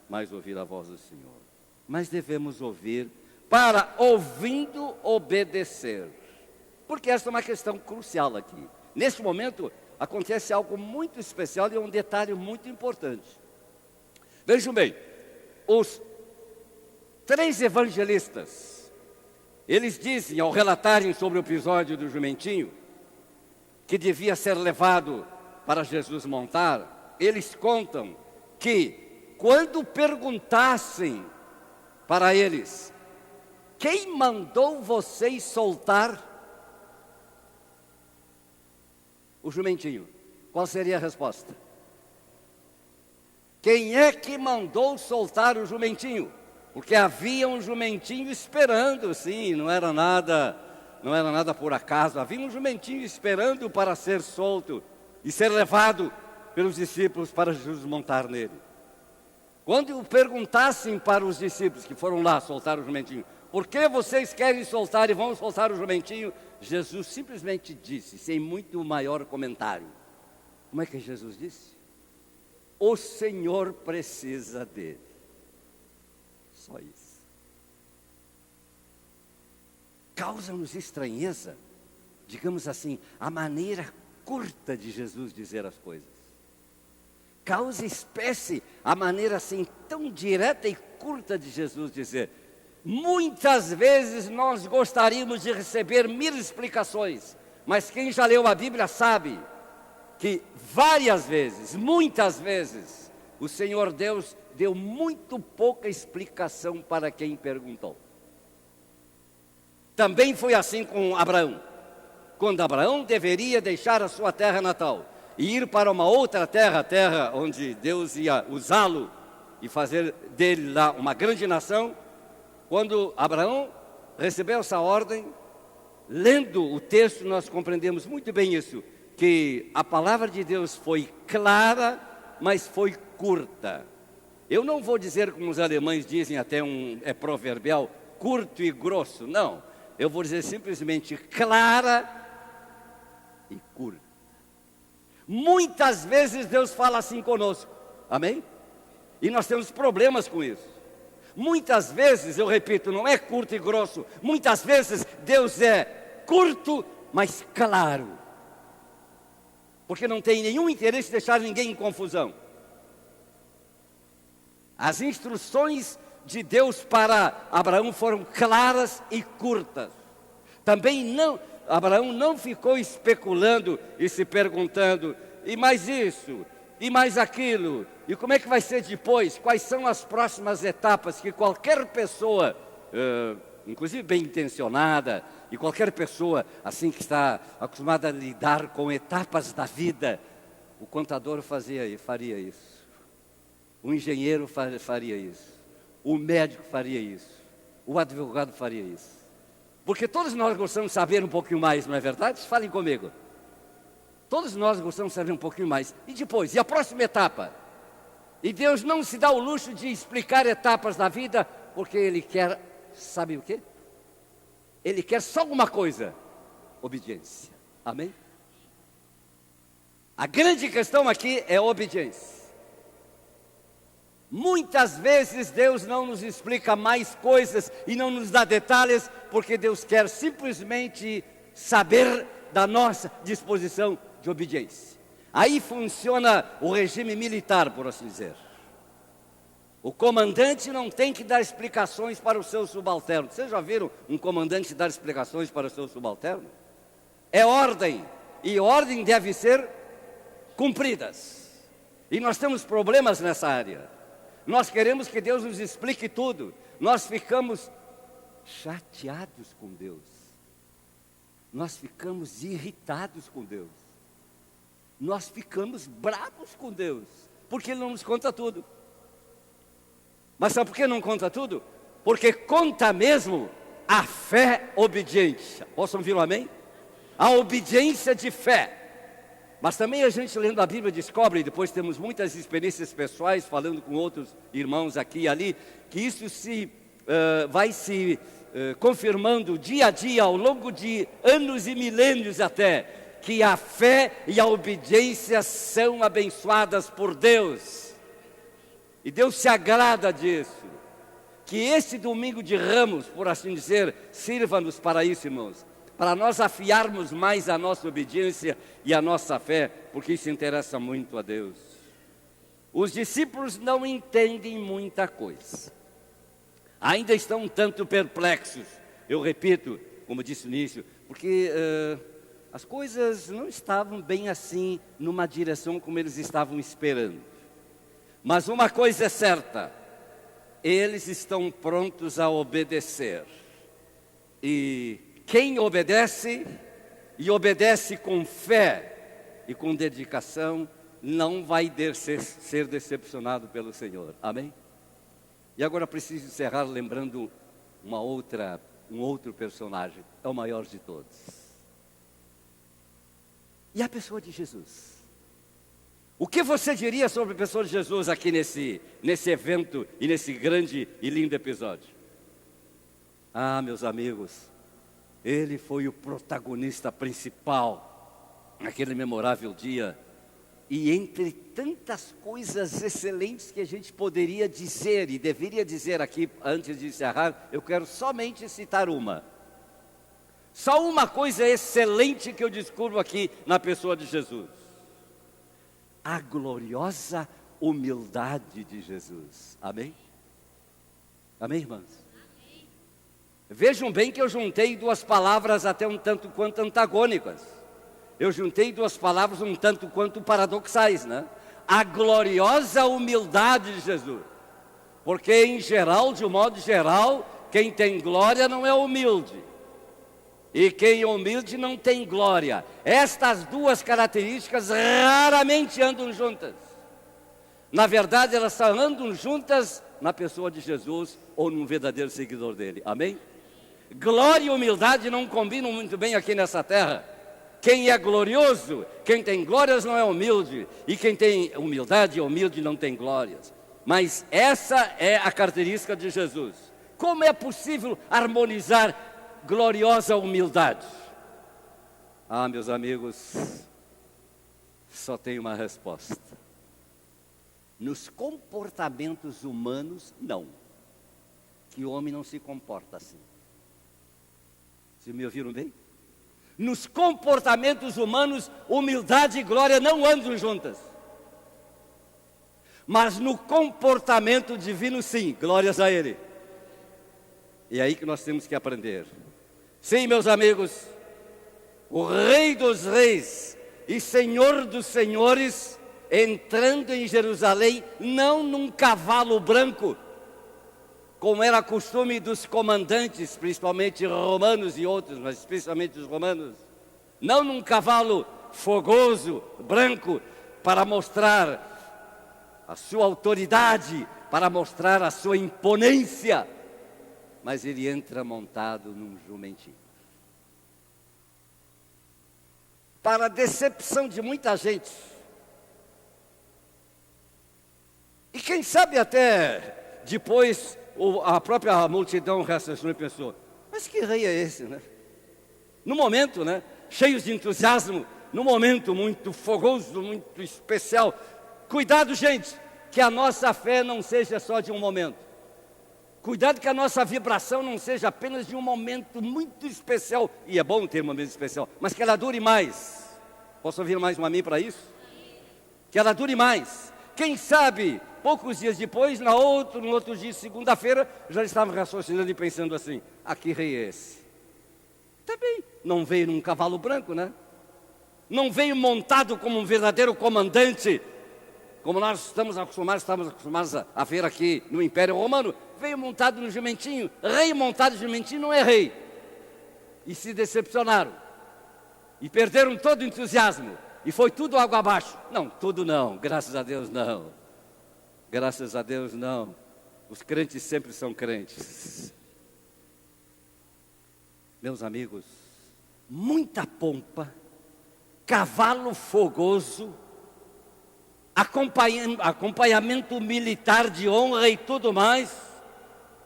mais ouvir a voz do Senhor. Mas devemos ouvir para, ouvindo, obedecer. Porque essa é uma questão crucial aqui. Neste momento, acontece algo muito especial e é um detalhe muito importante. Vejam bem, os 3 evangelistas Eles dizem, ao relatarem sobre o episódio do jumentinho, que devia ser levado para Jesus montar, eles contam que quando perguntassem para eles, quem mandou vocês soltar o jumentinho? Qual seria a resposta? Quem é que mandou soltar o jumentinho? Porque havia um jumentinho esperando, sim, não era nada por acaso. Havia um jumentinho esperando para ser solto e ser levado pelos discípulos para Jesus montar nele. Quando perguntassem para os discípulos que foram lá soltar o jumentinho, por que vocês querem soltar e vão soltar o jumentinho? Jesus simplesmente disse, sem muito maior comentário. Como é que Jesus disse? O Senhor precisa dele. Só isso. Causa-nos estranheza, digamos assim, a maneira curta de Jesus dizer as coisas. Causa espécie a maneira assim tão direta e curta de Jesus dizer. Muitas vezes nós gostaríamos de receber 1000 explicações, mas quem já leu a Bíblia sabe que várias vezes, muitas vezes, o Senhor Deus deu muito pouca explicação para quem perguntou. Também foi assim com Abraão. Quando Abraão deveria deixar a sua terra natal e ir para uma outra terra, a terra onde Deus ia usá-lo e fazer dele lá uma grande nação, quando Abraão recebeu essa ordem, lendo o texto nós compreendemos muito bem isso, que a palavra de Deus foi clara, mas foi curta. Eu não vou dizer como os alemães dizem, até é proverbial, curto e grosso, não. Eu vou dizer simplesmente clara e curta. Muitas vezes Deus fala assim conosco, amém? E nós temos problemas com isso. Muitas vezes, eu repito, não é curto e grosso. Muitas vezes Deus é curto, mas claro. Porque não tem nenhum interesse de deixar ninguém em confusão. As instruções de Deus para Abraão foram claras e curtas. Também Abraão não ficou especulando e se perguntando, e mais isso, e mais aquilo, e como é que vai ser depois? Quais são as próximas etapas que qualquer pessoa, inclusive bem intencionada, e qualquer pessoa assim que está acostumada a lidar com etapas da vida, o contador faria isso, o engenheiro faria isso, o médico faria isso, o advogado faria isso. Porque todos nós gostamos de saber um pouquinho mais, não é verdade? Falem comigo. Todos nós gostamos de saber um pouquinho mais. E depois? E a próxima etapa? E Deus não se dá o luxo de explicar etapas da vida, porque Ele quer, sabe o quê? Ele quer só uma coisa: obediência. Amém? A grande questão aqui é obediência. Muitas vezes Deus não nos explica mais coisas e não nos dá detalhes, porque Deus quer simplesmente saber da nossa disposição de obediência. Aí funciona o regime militar, por assim dizer. O comandante não tem que dar explicações para o seu subalterno. Vocês já viram um comandante dar explicações para o seu subalterno? É ordem, e ordem deve ser cumpridas. E nós temos problemas nessa área. Nós queremos que Deus nos explique tudo. Nós ficamos chateados com Deus. Nós ficamos irritados com Deus. Nós ficamos bravos com Deus, porque Ele não nos conta tudo. Mas sabe por que não conta tudo? Porque conta mesmo a fé obediente. Posso ouvir um amém? A obediência de fé. Mas também a gente lendo a Bíblia descobre, e depois temos muitas experiências pessoais, falando com outros irmãos aqui e ali, que isso vai se confirmando dia a dia, ao longo de anos e milênios até, que a fé e a obediência são abençoadas por Deus. E Deus se agrada disso. Que esse domingo de Ramos, por assim dizer, sirva-nos para isso, irmãos. Para nós afiarmos mais a nossa obediência e a nossa fé, porque isso interessa muito a Deus. Os discípulos não entendem muita coisa. Ainda estão um tanto perplexos Eu repito, como disse no início, porque as coisas não estavam bem assim, numa direção como eles estavam esperando. Mas uma coisa é certa, eles estão prontos a obedecer. E quem obedece, e obedece com fé e com dedicação, não vai ser decepcionado pelo Senhor. Amém? E agora preciso encerrar lembrando um outro personagem, é o maior de todos. E a pessoa de Jesus. O que você diria sobre a pessoa de Jesus aqui nesse evento e nesse grande e lindo episódio? Ah, meus amigos, ele foi o protagonista principal naquele memorável dia. E entre tantas coisas excelentes que a gente poderia dizer e deveria dizer aqui antes de encerrar, eu quero somente citar uma. Só uma coisa excelente que eu descubro aqui na pessoa de Jesus. A gloriosa humildade de Jesus. Amém? Amém, irmãos? Amém. Vejam bem que eu juntei duas palavras até um tanto quanto antagônicas. Eu juntei duas palavras um tanto quanto paradoxais, né? A gloriosa humildade de Jesus. Porque em geral, de um modo geral, quem tem glória não é humilde. E quem é humilde não tem glória. Estas duas características raramente andam juntas. Na verdade, elas só andam juntas na pessoa de Jesus ou num verdadeiro seguidor dele. Amém? Glória e humildade não combinam muito bem aqui nessa terra. Quem é glorioso, quem tem glórias não é humilde. E quem tem humildade é humilde e não tem glórias. Mas essa é a característica de Jesus. Como é possível harmonizar gloriosa humildade? Ah, meus amigos, só tem uma resposta. Nos comportamentos humanos, não. Que o homem não se comporta assim. Vocês me ouviram bem? Nos comportamentos humanos, humildade e glória não andam juntas. Mas no comportamento divino, sim, glórias a Ele. E é aí que nós temos que aprender. Sim, meus amigos, o Rei dos Reis e Senhor dos Senhores, entrando em Jerusalém, não num cavalo branco, como era costume dos comandantes, principalmente romanos e outros, mas especialmente os romanos, não num cavalo fogoso, branco, para mostrar a sua autoridade, para mostrar a sua imponência, mas ele entra montado num jumentinho. Para a decepção de muita gente, e quem sabe até depois a própria multidão raciocinou e pensou, mas que rei é esse, né? No momento, né? Cheios de entusiasmo, no momento muito fogoso, muito especial. Cuidado, gente, que a nossa fé não seja só de um momento. Cuidado que a nossa vibração não seja apenas de um momento muito especial. E é bom ter um momento especial, mas que ela dure mais. Posso ouvir mais um amém para isso? Que ela dure mais. Quem sabe, poucos dias depois, no outro dia, segunda-feira, já estava raciocinando e pensando assim, que rei é esse? Também não veio num cavalo branco, né? Não veio montado como um verdadeiro comandante, como nós estamos acostumados a ver aqui no Império Romano. Veio montado no jumentinho. Rei montado no jumentinho não é rei. E se decepcionaram. E perderam todo o entusiasmo. E foi tudo água abaixo. Não, tudo não. Graças a Deus não. Graças a Deus não. Os crentes sempre são crentes. Meus amigos, muita pompa, cavalo fogoso, acompanhamento militar de honra e tudo mais.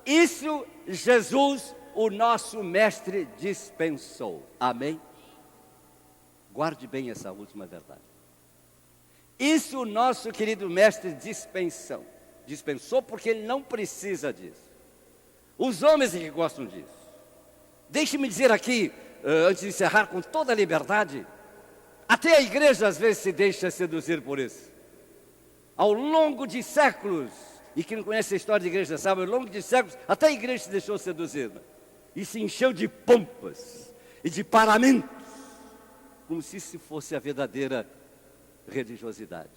Isso Jesus, o nosso mestre, dispensou. Amém? Guarde bem essa última verdade. Isso o nosso querido mestre dispensou porque ele não precisa disso. Os homens é que gostam disso. Deixe-me dizer aqui, antes de encerrar com toda a liberdade, até a igreja às vezes se deixa seduzir por isso. Ao longo de séculos, e quem não conhece a história da igreja sabe, ao longo de séculos, até a igreja se deixou seduzir. e se encheu de pompas e de paramentos, como se isso fosse a verdadeira religiosidade.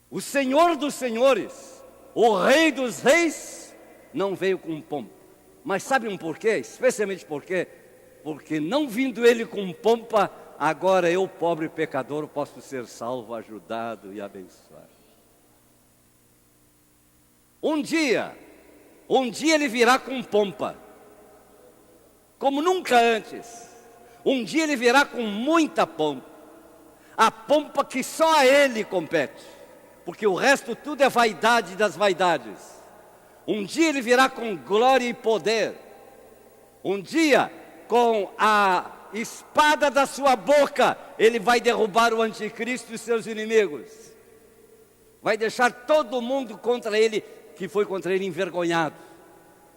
O Senhor dos senhores, o Rei dos reis, não veio com pompa. Mas sabe um porquê? Especialmente porquê? Porque não vindo ele com pompa, agora eu, pobre pecador, posso ser salvo, ajudado e abençoado. Um dia ele virá com pompa, como nunca antes. Um dia ele virá com muita pompa, a pompa que só a ele compete, porque o resto tudo é vaidade das vaidades. Um dia ele virá com glória e poder. Um dia, com a espada da sua boca, ele vai derrubar o anticristo e seus inimigos. Vai deixar todo mundo contra ele, que foi contra ele, envergonhado.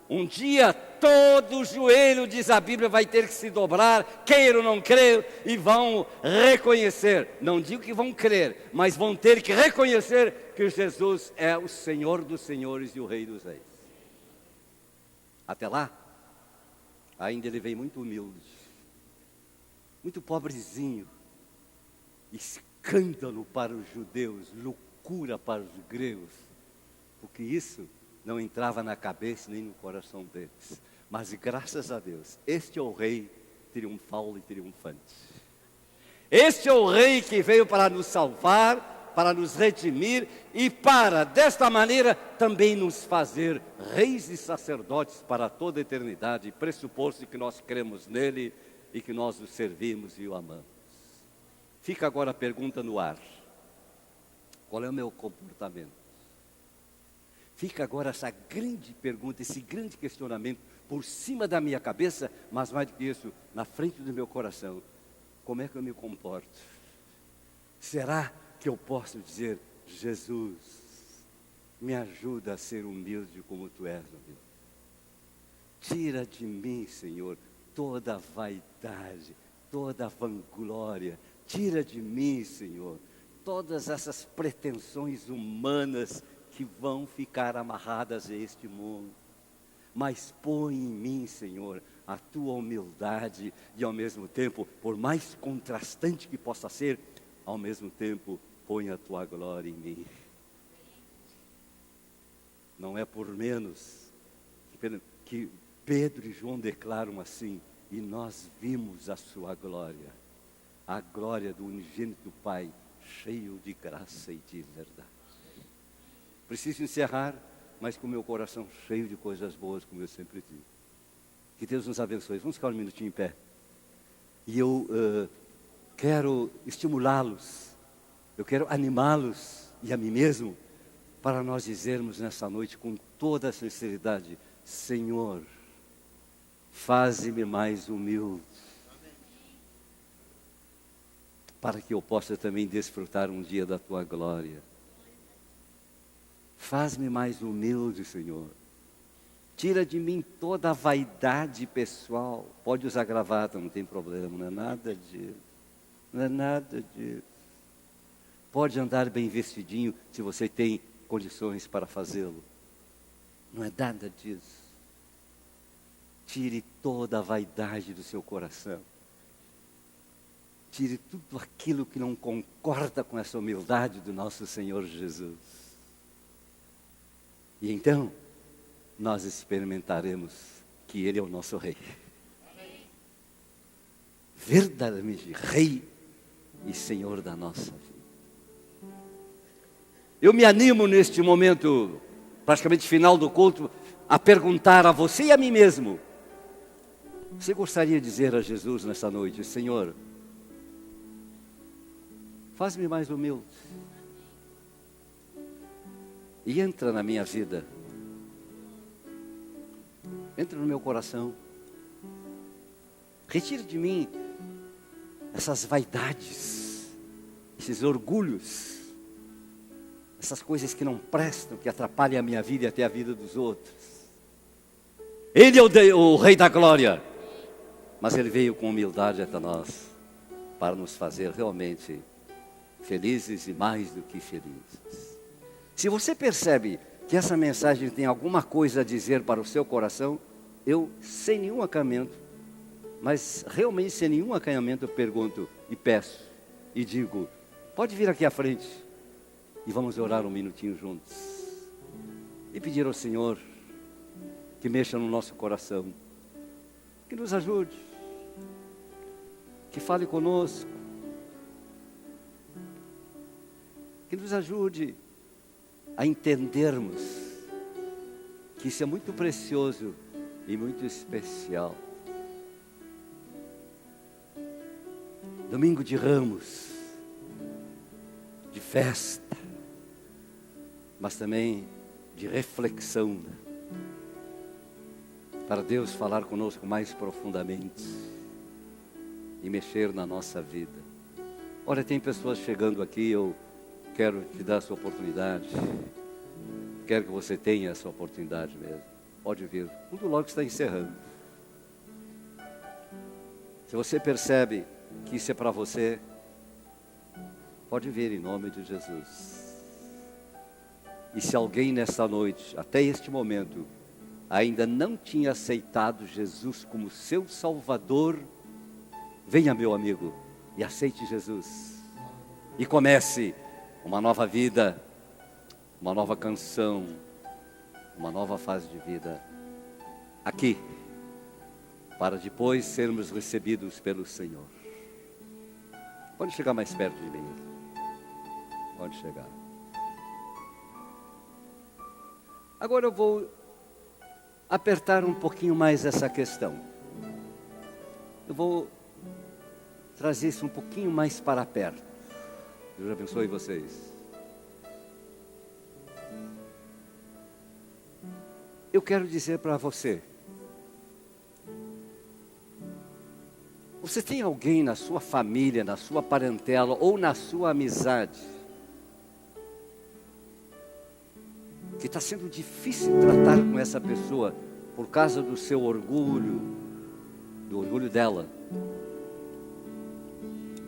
Um dia todo joelho, diz a Bíblia, vai ter que se dobrar, queira ou não crer, e vão reconhecer. Não digo que vão crer, mas vão ter que reconhecer que Jesus é o Senhor dos senhores e o Rei dos reis. Até lá, ainda ele vem muito humilde, muito pobrezinho, escândalo para os judeus, loucura para os gregos, porque isso não entrava na cabeça nem no coração deles. Mas graças a Deus, este é o Rei triunfal e triunfante. Este é o Rei que veio para nos salvar, para nos redimir e para, desta maneira, também nos fazer reis e sacerdotes para toda a eternidade, pressuposto que nós cremos nele e que nós o servimos e o amamos. Fica agora a pergunta no ar: qual é o meu comportamento? Fica agora essa grande pergunta, esse grande questionamento por cima da minha cabeça, mas mais do que isso, na frente do meu coração. Como é que eu me comporto? Será que eu posso dizer: Jesus, me ajuda a ser humilde como tu és, meu Deus. Tira de mim, Senhor, toda vaidade, toda vanglória. Tira de mim, Senhor, todas essas pretensões humanas que vão ficar amarradas a este mundo. Mas põe em mim, Senhor, a tua humildade e ao mesmo tempo, por mais contrastante que possa ser, ao mesmo tempo, põe a tua glória em mim. Não é por menos que Pedro e João declaram assim: e nós vimos a sua glória, a glória do unigênito Pai, cheio de graça e de verdade. Preciso encerrar, mas com o meu coração cheio de coisas boas, como eu sempre digo. Que Deus nos abençoe. Vamos ficar um minutinho em pé. E eu quero estimulá-los, eu quero animá-los e a mim mesmo, para nós dizermos nessa noite com toda a sinceridade: Senhor, faze-me mais humilde, para que eu possa também desfrutar um dia da tua glória. Faz-me mais humilde, Senhor. Tira de mim toda a vaidade pessoal. Pode usar gravata, não tem problema, não é nada disso. Não é nada disso. Pode andar bem vestidinho, se você tem condições para fazê-lo. Não é nada disso. Tire toda a vaidade do seu coração. Tire tudo aquilo que não concorda com essa humildade do nosso Senhor Jesus. E então, nós experimentaremos que Ele é o nosso Rei. Verdadeiramente Rei e Senhor da nossa vida. Eu me animo neste momento, praticamente final do culto, a perguntar a você e a mim mesmo: você gostaria de dizer a Jesus nessa noite: Senhor, faz-me mais humilde e entra na minha vida, entra no meu coração, retira de mim essas vaidades, esses orgulhos, essas coisas que não prestam, que atrapalham a minha vida e até a vida dos outros. Ele é o Rei da glória, mas Ele veio com humildade até nós, para nos fazer realmente felizes e mais do que felizes. Se você percebe que essa mensagem tem alguma coisa a dizer para o seu coração, eu, sem nenhum acanhamento, mas realmente sem nenhum acanhamento, eu pergunto e peço e digo: pode vir aqui à frente e vamos orar um minutinho juntos e pedir ao Senhor que mexa no nosso coração, que nos ajude, que fale conosco, que nos ajude a entendermos que isso é muito precioso e muito especial. Domingo de Ramos, de festa, mas também de reflexão, para Deus falar conosco mais profundamente e mexer na nossa vida. Olha, tem pessoas chegando aqui, eu quero te dar essa oportunidade, quero que você tenha essa oportunidade mesmo. Pode vir, tudo logo está encerrando. Se você percebe que isso é para você, pode vir em nome de Jesus. E se alguém nesta noite, até este momento, ainda não tinha aceitado Jesus como seu Salvador, venha, meu amigo, e aceite Jesus. E comece uma nova vida, uma nova canção, uma nova fase de vida aqui, para depois sermos recebidos pelo Senhor. Pode chegar mais perto de mim. Pode chegar. Agora eu vou apertar um pouquinho mais essa questão. Eu vou trazer isso um pouquinho mais para perto. Deus abençoe vocês. Eu quero dizer para você, você tem alguém na sua família, na sua parentela ou na sua amizade que está sendo difícil tratar com essa pessoa por causa do seu orgulho, do orgulho dela,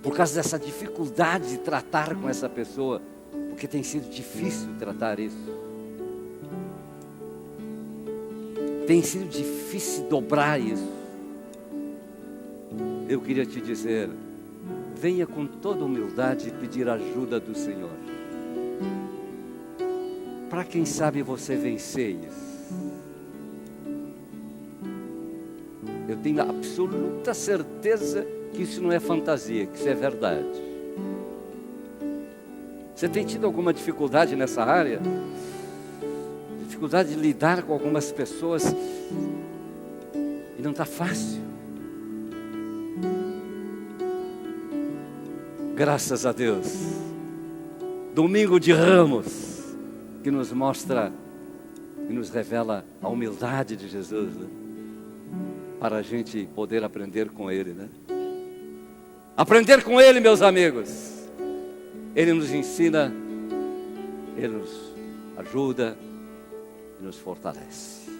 por causa dessa dificuldade de tratar com essa pessoa, porque tem sido difícil tratar isso, tem sido difícil dobrar isso. Eu queria te dizer, venha com toda humildade pedir ajuda do Senhor, para quem sabe você vencer isso. Eu tenho absoluta certeza que isso não é fantasia, que isso é verdade. Você tem tido alguma dificuldade nessa área? Dificuldade de lidar com algumas pessoas e não está fácil? Graças a Deus, Domingo de Ramos, que nos mostra e nos revela a humildade de Jesus, né? Para a gente poder aprender com Ele, né? Aprender com Ele, meus amigos. Ele nos ensina, Ele nos ajuda e nos fortalece.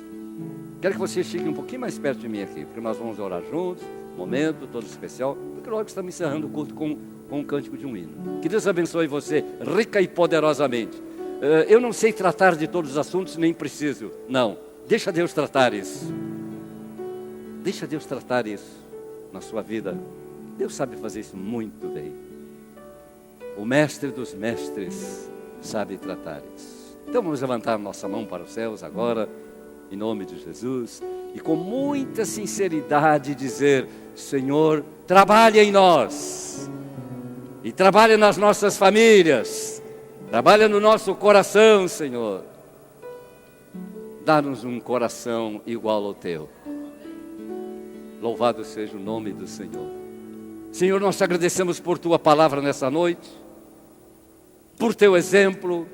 Quero que você chegue um pouquinho mais perto de mim aqui, porque nós vamos orar juntos, momento todo especial, porque logo estamos encerrando o culto com um cântico de um hino. Que Deus abençoe você rica e poderosamente. Eu não sei tratar de todos os assuntos, nem preciso. Não, deixa Deus tratar isso. Deixa Deus tratar isso na sua vida. Deus sabe fazer isso muito bem. O mestre dos mestres sabe tratar isso. Então vamos levantar nossa mão para os céus agora, em nome de Jesus, e com muita sinceridade dizer: Senhor, trabalha em nós, e trabalha nas nossas famílias, trabalha no nosso coração, Senhor. Dá-nos um coração igual ao Teu. Louvado seja o nome do Senhor. Senhor, nós te agradecemos por Tua palavra nessa noite, por Teu exemplo.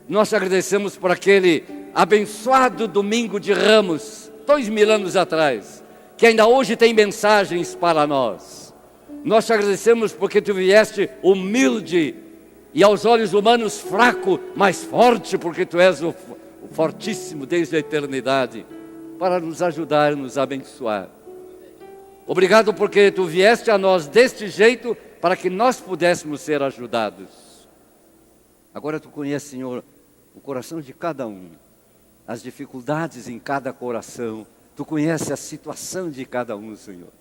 Nós te agradecemos por aquele abençoado Domingo de Ramos, 2000 anos atrás, que ainda hoje tem mensagens para nós. Nós te agradecemos porque Tu vieste humilde e aos olhos humanos fraco, mas forte, porque Tu és o fortíssimo desde a eternidade, para nos ajudar e nos abençoar. Obrigado porque Tu vieste a nós deste jeito, para que nós pudéssemos ser ajudados. Agora Tu conheces, Senhor, o coração de cada um, as dificuldades em cada coração. Tu conheces a situação de cada um, Senhor.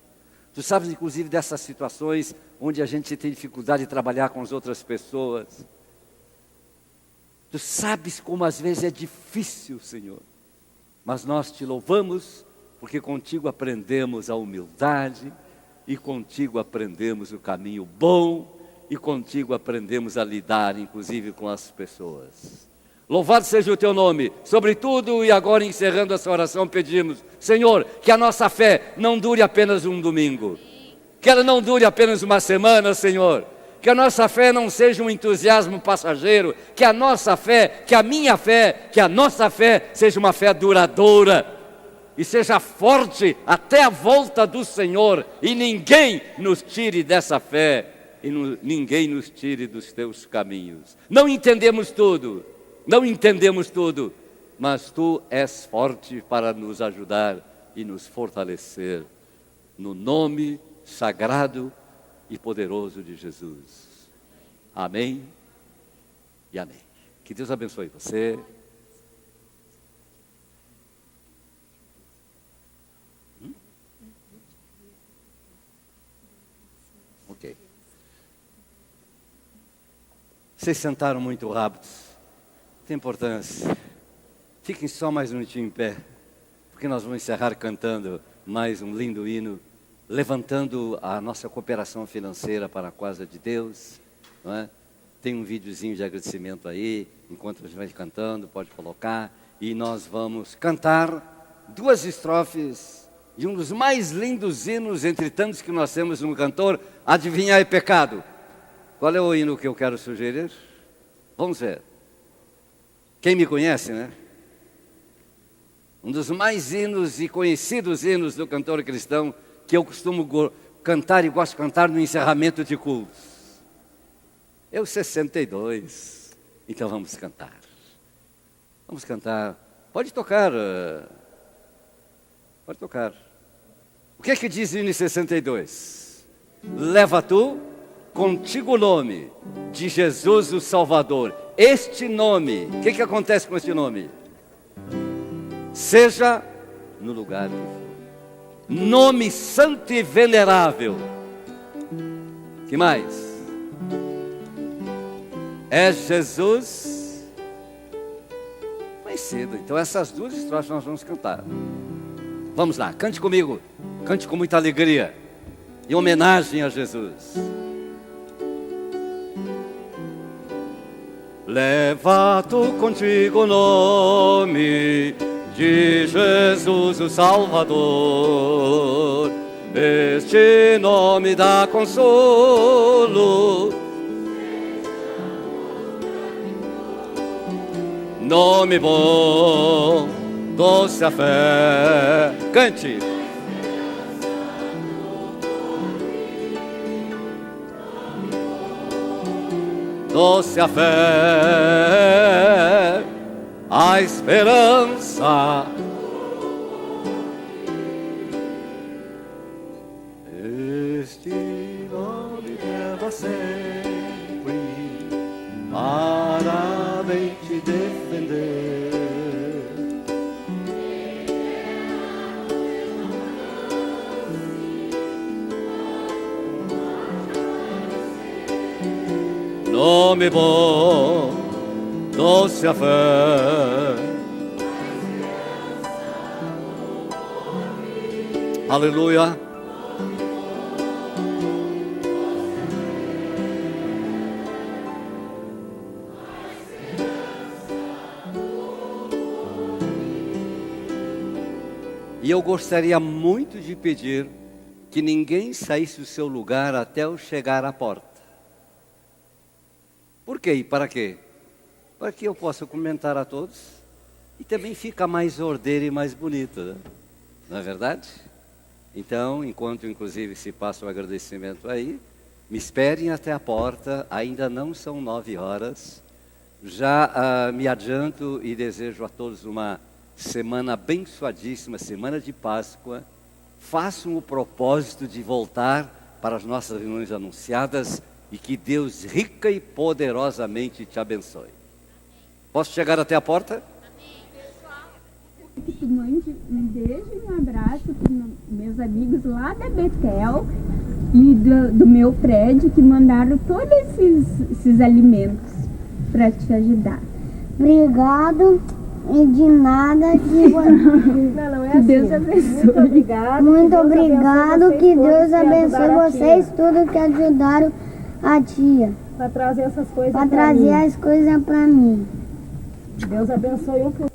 Tu sabes, inclusive, dessas situações onde a gente tem dificuldade de trabalhar com as outras pessoas. Tu sabes como às vezes é difícil, Senhor. Mas nós te louvamos, porque contigo aprendemos a humildade, e contigo aprendemos o caminho bom, e contigo aprendemos a lidar, inclusive, com as pessoas. Louvado seja o teu nome. Sobretudo, e agora encerrando essa oração, pedimos, Senhor, que a nossa fé não dure apenas um domingo, que ela não dure apenas uma semana, Senhor, que a nossa fé não seja um entusiasmo passageiro, que a nossa fé, que a minha fé, que a nossa fé seja uma fé duradoura, e seja forte até a volta do Senhor, e ninguém nos tire dessa fé, e ninguém nos tire dos teus caminhos. Não entendemos tudo, mas Tu és forte para nos ajudar e nos fortalecer, no nome sagrado e poderoso de Jesus. Amém e amém. Que Deus abençoe você. Ok. Vocês sentaram muito rápidos. Tem importância. Fiquem só mais um minutinho em pé, porque nós vamos encerrar cantando mais um lindo hino, levantando a nossa cooperação financeira para a causa de Deus, não é? Tem um videozinho de agradecimento aí, enquanto a gente vai cantando, pode colocar, e nós vamos cantar 2 estrofes de um dos mais lindos hinos entre tantos que nós temos no cantor, Adivinhar é Pecado. Qual é o hino que eu quero sugerir? Vamos ver. Quem me conhece, né? Um dos mais hinos e conhecidos hinos do cantor cristão, que eu costumo cantar e gosto de cantar no encerramento de cultos. Eu 62, então vamos cantar. Vamos cantar. Pode tocar. Pode tocar. O que é que diz o hino 62? Leva tu contigo o nome de Jesus o Salvador. Este nome, o que acontece com este nome? Seja no lugar que for. Nome santo e venerável. Que mais? É Jesus conhecido. Então essas 2 estrofes nós vamos cantar. Vamos lá, cante comigo. Cante com muita alegria, em homenagem a Jesus. Leva tu contigo o nome de Jesus o Salvador. Este nome dá consolo, nome bom, doce a fé. Cante. Doce a fé, a esperança. Este nome leva sempre para bem te defender. Nome bom, doce a fé. Aleluia. E eu gostaria muito de pedir que ninguém saísse do seu lugar até eu chegar à porta. Por quê e para quê? Para que eu possa comentar a todos e também fica mais ordeiro e mais bonito, né? Não é verdade? Então, enquanto inclusive se passa o agradecimento aí, me esperem até a porta, ainda não são 9 horas. Já me adianto e desejo a todos uma semana abençoadíssima, semana de Páscoa. Façam o propósito de voltar para as nossas reuniões anunciadas e que Deus rica e poderosamente te abençoe. Posso chegar até a porta? Amém. que tu mande um beijo e um abraço para meus amigos lá da Betel e do meu prédio que mandaram todos esses alimentos para te ajudar. Obrigado e de nada que Deus abençoe. Muito obrigado, que Deus abençoe vocês tudo que ajudaram a tia. Para trazer essas coisas para trazer as coisas para mim. Deus abençoe um por